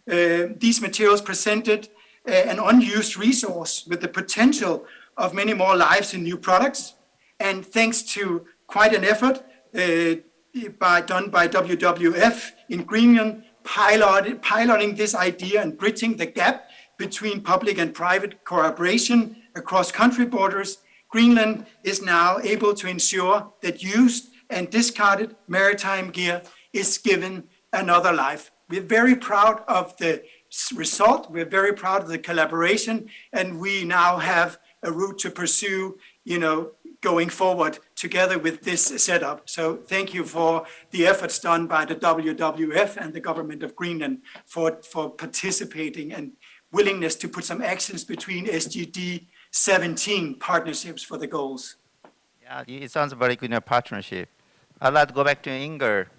these materials presented an unused resource with the potential of many more lives in new products. And thanks to quite an effort done by WWF in Greenland, piloting this idea and bridging the gap between public and private cooperation across country borders, Greenland is now able to ensure that used and discarded maritime gear is given another life. We're very proud of the result. We're very proud of the collaboration, and we now have a route to pursue, going forward together with this setup. So thank you for the efforts done by the WWF and the government of Greenland for participating and willingness to put some actions between SGD 17 partnerships for the goals. Yeah, it sounds very good in a partnership. I'd like to go back to Inger.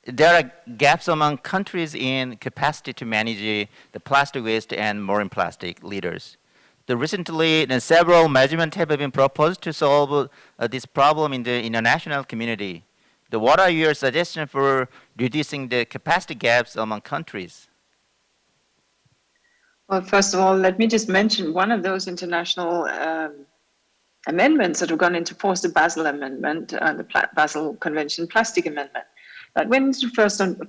There are gaps among countries in capacity to manage the plastic waste and marine plastic litters. Recently, several measurements have been proposed to solve this problem in the international community. What are your suggestions for reducing the capacity gaps among countries? Well, first of all, let me just mention one of those international amendments that have gone into force, the Basel Amendment, the Basel Convention Plastic Amendment. That went into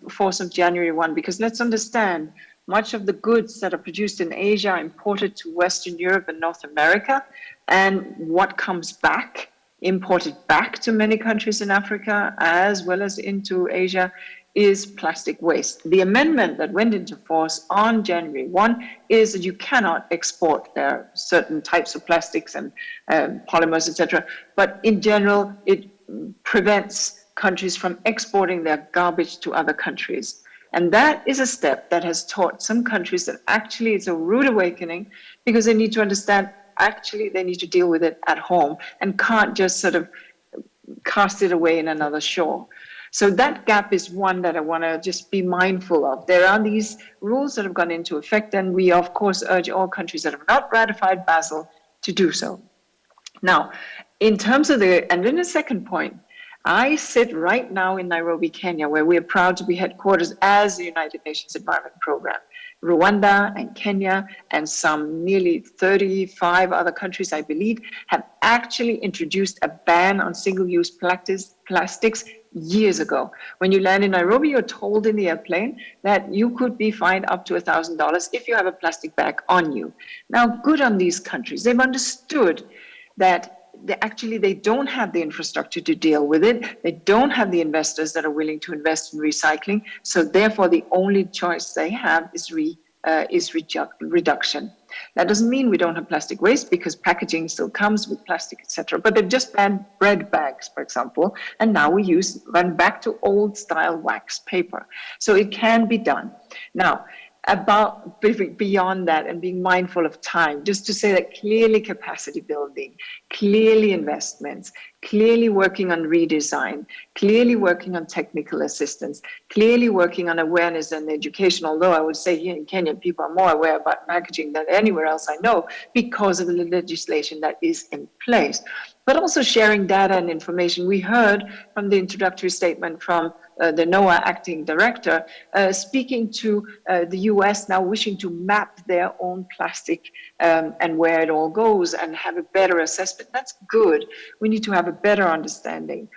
force on January 1, because let's understand, much of the goods that are produced in Asia are imported to Western Europe and North America, and what comes back, imported back to many countries in Africa as well as into Asia, is plastic waste. The amendment that went into force on January 1 is that you cannot export. There are certain types of plastics and polymers, etc. But in general, it prevents countries from exporting their garbage to other countries. And that is a step that has taught some countries that actually it's a rude awakening, because they need to understand actually they need to deal with it at home and can't just sort of cast it away in another shore. So that gap is one that I want to just be mindful of. There are these rules that have gone into effect, and we of course urge all countries that have not ratified Basel to do so. Now, in terms of and then the second point, I sit right now in Nairobi, Kenya, where we are proud to be headquarters as the United Nations Environment Programme. Rwanda and Kenya and some nearly 35 other countries, I believe, have actually introduced a ban on single-use plastics years ago. When you land in Nairobi, you're told in the airplane that you could be fined up to $1,000 if you have a plastic bag on you. Now, good on these countries. They've understood that they don't have the infrastructure to deal with it. They don't have the investors that are willing to invest in recycling. So therefore, the only choice they have is reduction. That doesn't mean we don't have plastic waste, because packaging still comes with plastic, etc. But they've just banned bread bags, for example, and now we run back to old style wax paper. So it can be done. Now, about beyond that and being mindful of time, just to say that clearly capacity building, clearly investments, clearly working on redesign, clearly working on technical assistance, clearly working on awareness and education, although I would say here in Kenya, people are more aware about packaging than anywhere else I know because of the legislation that is in place. But also sharing data and information. We heard from the introductory statement from the NOAA acting director, speaking to the US now wishing to map their own plastic and where it all goes and have a better assessment. That's good. We need to have a better understanding.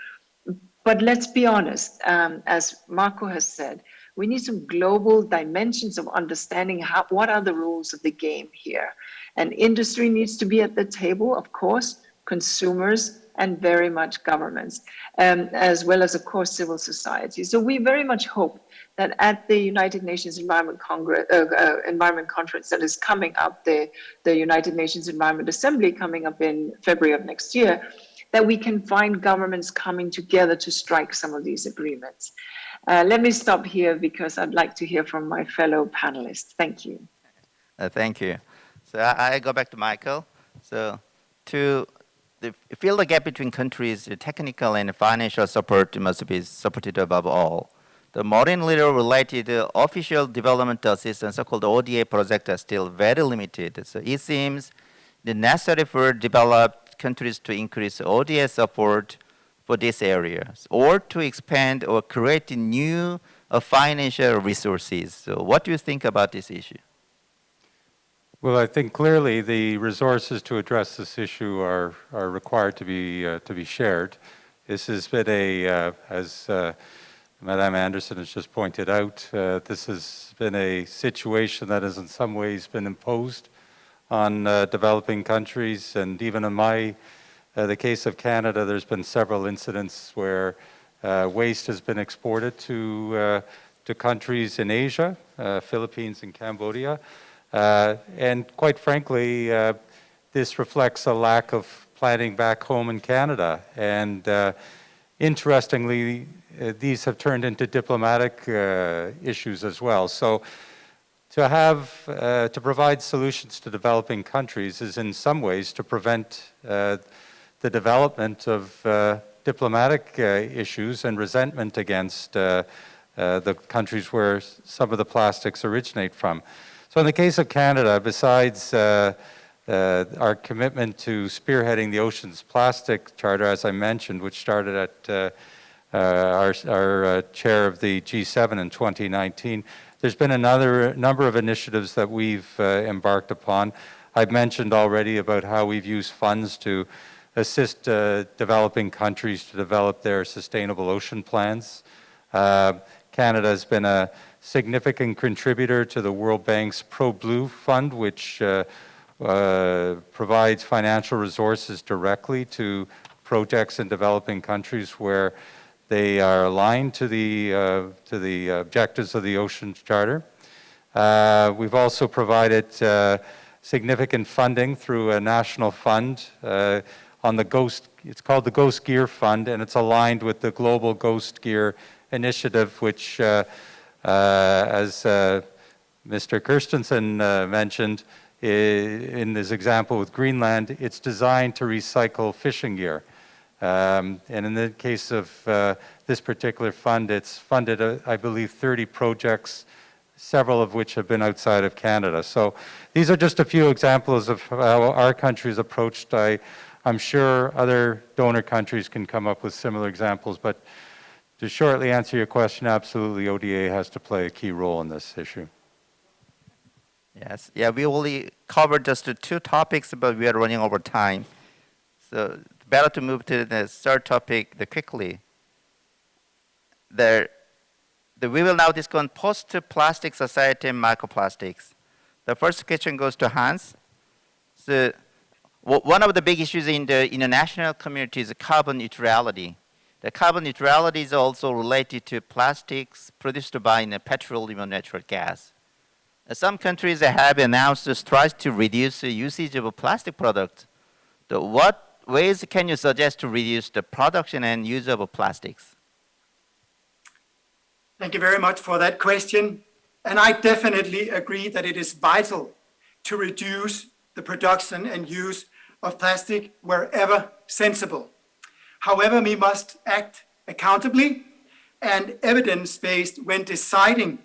But let's be honest, as Marco has said, we need some global dimensions of understanding what are the rules of the game here. And industry needs to be at the table, of course, consumers and very much governments, as well as, of course, civil society. So we very much hope that at the United Nations Environment Conference that is coming up, the United Nations Environment Assembly coming up in February of next year, that we can find governments coming together to strike some of these agreements. Let me stop here because I'd like to hear from my fellow panelists. Thank you. Thank you. So I go back to Michael. So to fill the gap between countries, the technical and financial support must be supported above all. The marine litter-related official development assistance, so-called ODA projects, are still very limited. So it seems necessary for developed countries to increase ODA support for these areas, or to expand or create new financial resources. So what do you think about this issue? Well, I think clearly the resources to address this issue are required to be shared. This has been as Madame Anderson has just pointed out, this has been a situation that has in some ways been imposed on developing countries, and even in the case of Canada, there's been several incidents where waste has been exported to countries in Asia, Philippines and Cambodia. And quite frankly, this reflects a lack of planning back home in Canada. And interestingly, these have turned into diplomatic issues as well. So to provide solutions to developing countries is in some ways to prevent the development of diplomatic issues and resentment against the countries where some of the plastics originate from. So in the case of Canada, besides our commitment to spearheading the Oceans Plastic Charter, as I mentioned, which started at our chair of the G7 in 2019, there's been another number of initiatives that we've embarked upon. I've mentioned already about how we've used funds to assist developing countries to develop their sustainable ocean plans. Canada has been a significant contributor to the World Bank's Pro-Blue Fund, which provides financial resources directly to projects in developing countries where they are aligned to the objectives of the Oceans Charter. We've also provided significant funding through a national fund on the Ghost, it's called the Ghost Gear Fund, and it's aligned with the Global Ghost Gear Initiative, which as Mr. Kirstensen mentioned in this example with Greenland, it's designed to recycle fishing gear. And in the case of this particular fund, it's funded, I believe, 30 projects, several of which have been outside of Canada. So these are just a few examples of how our country is approached. I'm sure other donor countries can come up with similar examples, but to shortly answer your question, absolutely, ODA has to play a key role in this issue. Yes, yeah, we only covered just the two topics, but we are running over time. So better to move to the third topic quickly. We will now discuss post-plastic society and microplastics. The first question goes to Hans. So one of the big issues in the international community is carbon neutrality. The carbon neutrality is also related to plastics produced by petroleum or natural gas. Some countries have announced strides to reduce the usage of plastic products. What ways can you suggest to reduce the production and use of plastics? Thank you very much for that question. And I definitely agree that it is vital to reduce the production and use of plastic wherever sensible. However, we must act accountably and evidence-based when deciding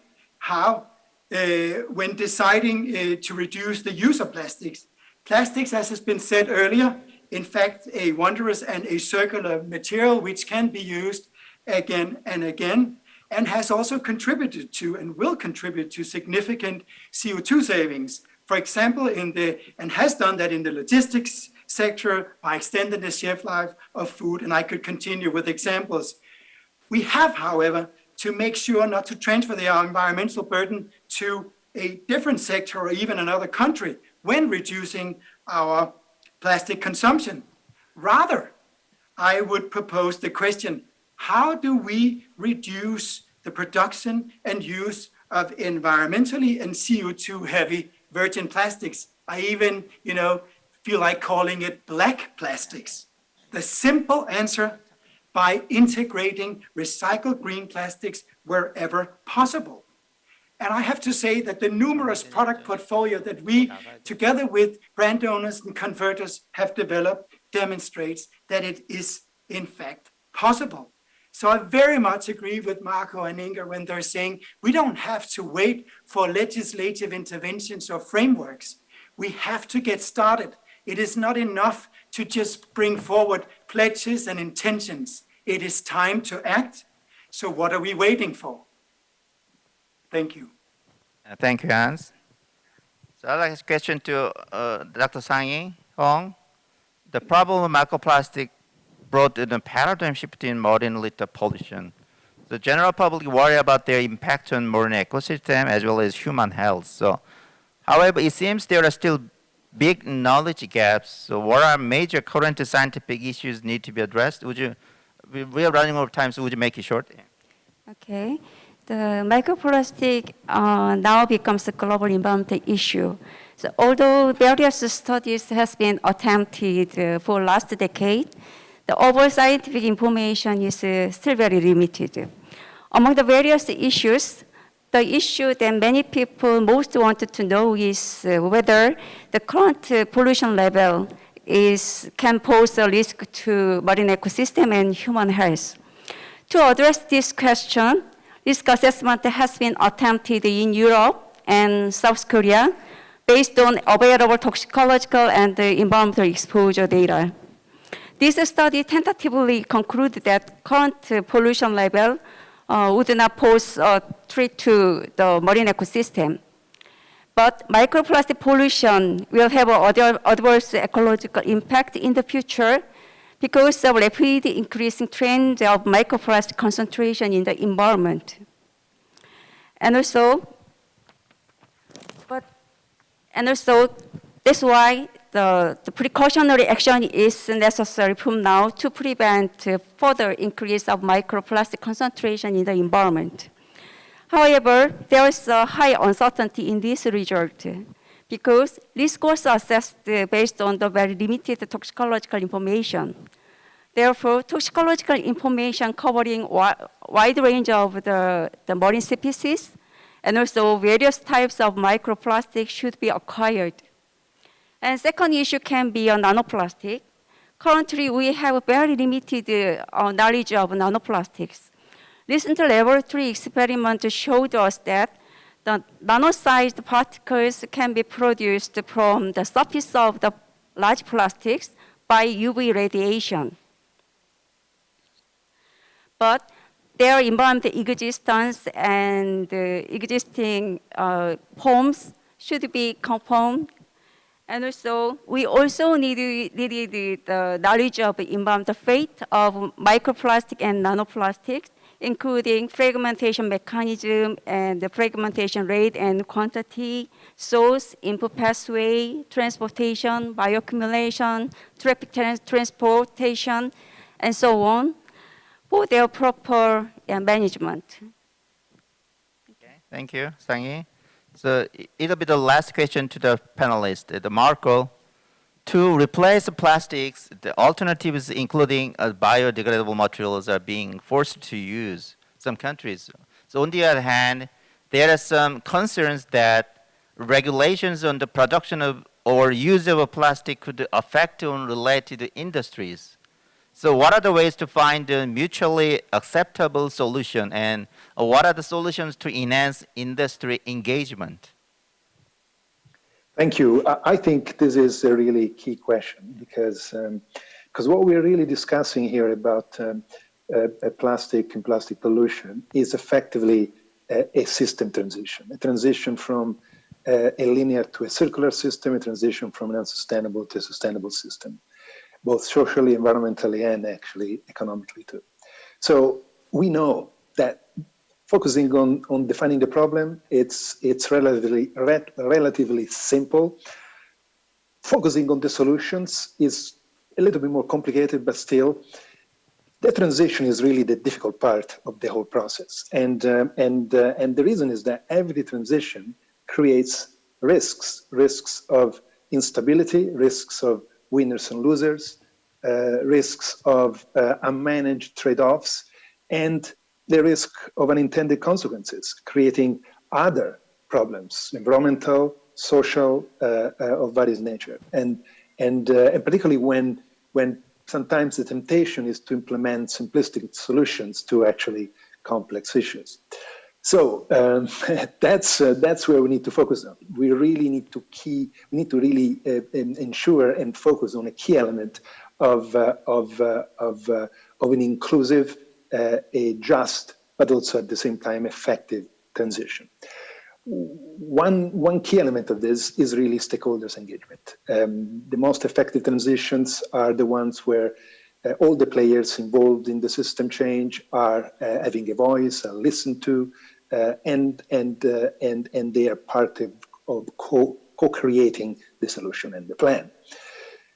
to reduce the use of plastics. Plastics, as has been said earlier, in fact, a wondrous and a circular material which can be used again and again, and has also contributed to and will contribute to significant CO2 savings. For example, and has done that in the logistics sector by extending the shelf life of food, and I could continue with examples. We have, however, to make sure not to transfer the environmental burden to a different sector or even another country when reducing our plastic consumption. Rather, I would propose the question, how do we reduce the production and use of environmentally and CO2 heavy virgin plastics? I even, feel like calling it black plastics. The simple answer, by integrating recycled green plastics wherever possible. And I have to say that the numerous product portfolio that we, together with brand owners and converters, have developed demonstrates that it is, in fact, possible. So I very much agree with Marco and Inga when they're saying we don't have to wait for legislative interventions or frameworks. We have to get started. It is not enough to just bring forward pledges and intentions. It is time to act. So what are we waiting for? Thank you. Thank you, Hans. So I'd like to ask a question to Dr. Sang Hong. The problem of microplastic brought in a paradigm shift in marine litter pollution. The general public worry about their impact on marine ecosystem as well as human health. So, however, it seems there are still big knowledge gaps. So what are major current scientific issues need to be addressed? We are running out of time, so would you make it short? Okay. The microplastic now becomes a global environmental issue. So although various studies has been attempted for last decade, the overall scientific information is still very limited. Among the various issues, the issue that many people most wanted to know is whether the current pollution level can pose a risk to marine ecosystem and human health. To address this question, risk assessment has been attempted in Europe and South Korea based on available toxicological and environmental exposure data. This study tentatively concluded that current pollution level would not pose a threat to the marine ecosystem. But microplastic pollution will have an adverse ecological impact in the future because of rapidly increasing trend of microplastic concentration in the environment. And also, that's why the precautionary action is necessary from now to prevent further increase of microplastic concentration in the environment. However, there is a high uncertainty in this result because risk was assessed based on the very limited toxicological information. Therefore, toxicological information covering wide range of the marine species and also various types of microplastic should be acquired. And second issue can be nanoplastic. Currently, we have very limited knowledge of nanoplastics. Recent laboratory experiments showed us that the nano-sized particles can be produced from the surface of the large plastics by UV radiation. But their environmental existence and existing forms should be confirmed. And also, we also needed the knowledge of the environmental fate of microplastic and nanoplastics, including fragmentation mechanism and the fragmentation rate and quantity, source, input pathway, transportation, bioaccumulation, traffic transportation, and so on, for their proper management. Okay, thank you, Sang-hee. So it'll be the last question to the panelists. Marco, to replace the plastics, the alternatives including biodegradable materials are being forced to use some countries. So on the other hand, there are some concerns that regulations on the production of or use of a plastic could affect unrelated industries. So what are the ways to find a mutually acceptable solution, and what are the solutions to enhance industry engagement? Thank you. I think this is a really key question because what we're really discussing here about plastic and plastic pollution is effectively a system transition, a transition from a linear to a circular system, a transition from an unsustainable to a sustainable system, both socially, environmentally, and actually economically too. So we know that focusing on defining the problem, it's relatively simple. Focusing on the solutions is a little bit more complicated, but still, the transition is really the difficult part of the whole process. And the reason is that every transition creates risks of instability, risks of winners and losers, risks of unmanaged trade-offs, and the risk of unintended consequences, creating other problems, environmental, social, of various nature. And particularly when sometimes the temptation is to implement simplistic solutions to actually complex issues. So that's where we need to focus on. We really need to really ensure and focus on a key element of an inclusive, a just, but also at the same time effective transition. One key element of this is really stakeholders' engagement. The most effective transitions are the ones where all the players involved in the system change are having a voice, are listened to, and they are part of co-creating the solution and the plan.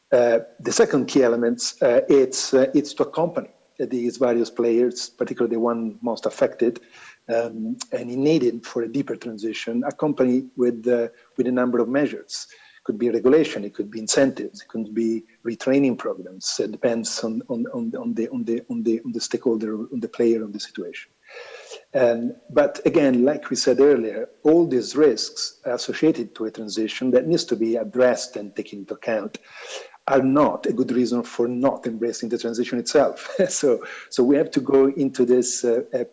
The second key element it's to accompany these various players, particularly the one most affected and needed for a deeper transition, accompany with a number of measures. It could be regulation, it could be incentives, it could be retraining programs. It depends on the stakeholder, on the player, on the situation. But again, like we said earlier, all these risks associated to a transition that needs to be addressed and taken into account are not a good reason for not embracing the transition itself. So we have to go into this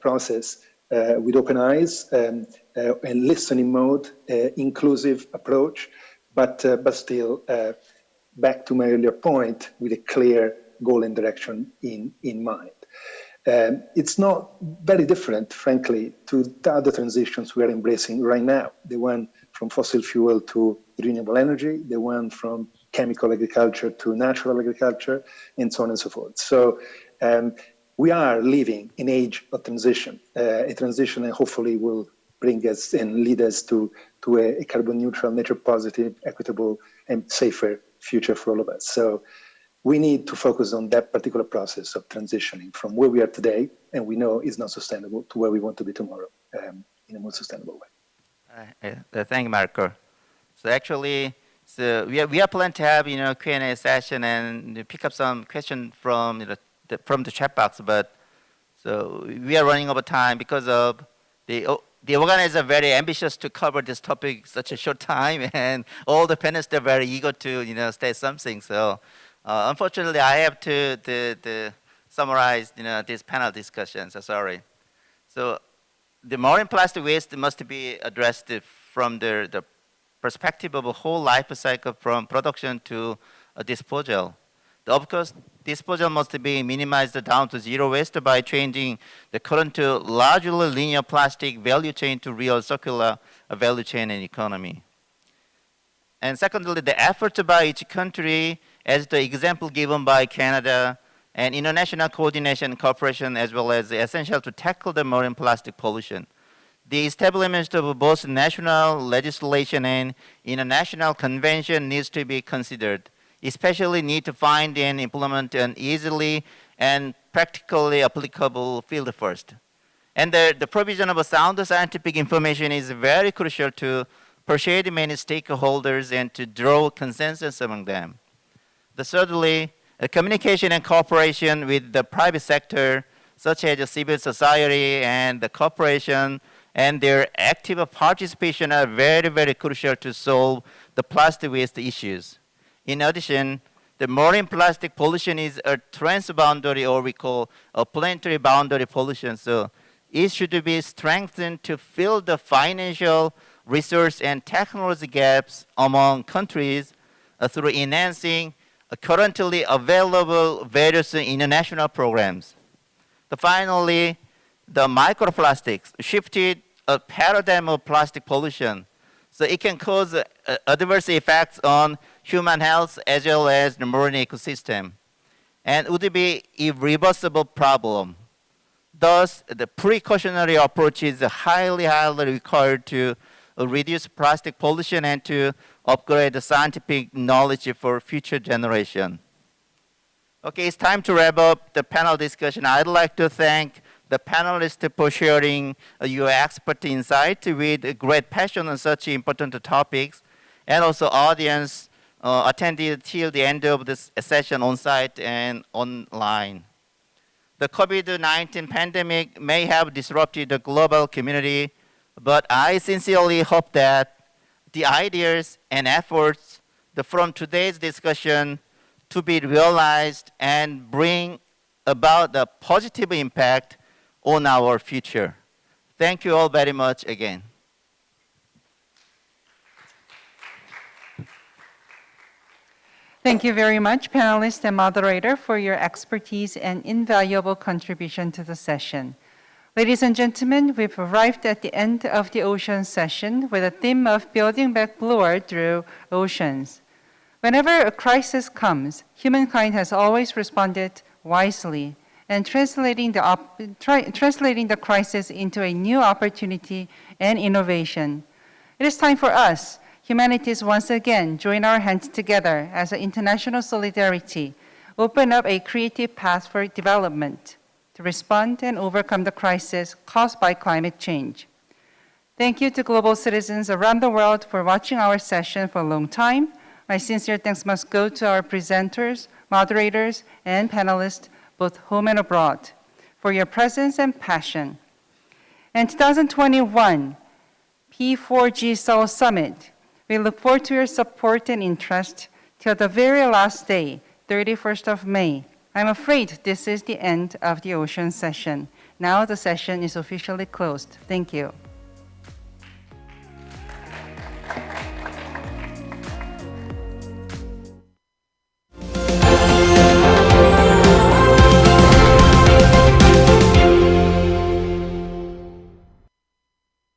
process with open eyes and listening mode, inclusive approach, but still, back to my earlier point, with a clear goal and direction in mind. It's not very different, frankly, to the other transitions we are embracing right now. The one from fossil fuel to renewable energy, the one from chemical agriculture to natural agriculture, and so on and so forth. So we are living in an age of transition, a transition that hopefully will bring us and lead us to a carbon neutral, nature positive, equitable, and safer future for all of us. So we need to focus on that particular process of transitioning from where we are today, and we know is not sustainable, to where we want to be tomorrow in a more sustainable way. Thank you, Marco. So actually, we are planning to have Q&A session and pick up some questions from the chat box, but so we are running over time because of the organizers are very ambitious to cover this topic such a short time, and all the panelists are very eager to say something. So unfortunately, I have to summarize this panel discussion. So sorry. So the marine plastic waste must be addressed from the perspective of a whole life cycle, from production to disposal. Of course, disposal must be minimized down to zero waste by changing the current largely linear plastic value chain to real circular value chain and economy. And secondly, the efforts by each country, as the example given by Canada, and international coordination and cooperation as well as essential to tackle the marine plastic pollution. The establishment of both national legislation and international convention needs to be considered, especially need to find and implement an easily and practically applicable field first. And the provision of a sound scientific information is very crucial to persuade many stakeholders and to draw consensus among them. Thirdly, communication and cooperation with the private sector, such as civil society and the corporation, and their active participation are very, very crucial to solve the plastic waste issues. In addition, the marine plastic pollution is a transboundary, or we call a planetary boundary pollution. So it should be strengthened to fill the financial, resource, and technology gaps among countries through enhancing currently available various international programs. Finally, the microplastics shifted a paradigm of plastic pollution. So it can cause adverse effects on human health as well as the marine ecosystem, and would be a irreversible problem. Thus, the precautionary approach is highly required to reduce plastic pollution and to upgrade the scientific knowledge for future generation. Okay, it's time to wrap up the panel discussion. I'd like to thank the panelists for sharing your expert insight with great passion on such important topics, and also audience attended till the end of this session on site and online. The COVID-19 pandemic may have disrupted the global community, but I sincerely hope that the ideas and efforts from today's discussion to be realized and bring about a positive impact on our future. Thank you all very much again. Thank you very much, panelists and moderator, for your expertise and invaluable contribution to the session. Ladies and gentlemen, we've arrived at the end of the ocean session with a theme of building back bluer through oceans. Whenever a crisis comes, humankind has always responded wisely and translating the crisis into a new opportunity and innovation. It is time for us, humanities, once again join our hands together as an international solidarity, open up a creative path for development to respond and overcome the crisis caused by climate change. Thank you to global citizens around the world for watching our session for a long time. My sincere thanks must go to our presenters, moderators, and panelists, both home and abroad, for your presence and passion. And 2021 P4G Seoul Summit, we look forward to your support and interest till the very last day, 31st of May. I'm afraid this is the end of the ocean session. Now the session is officially closed. Thank you.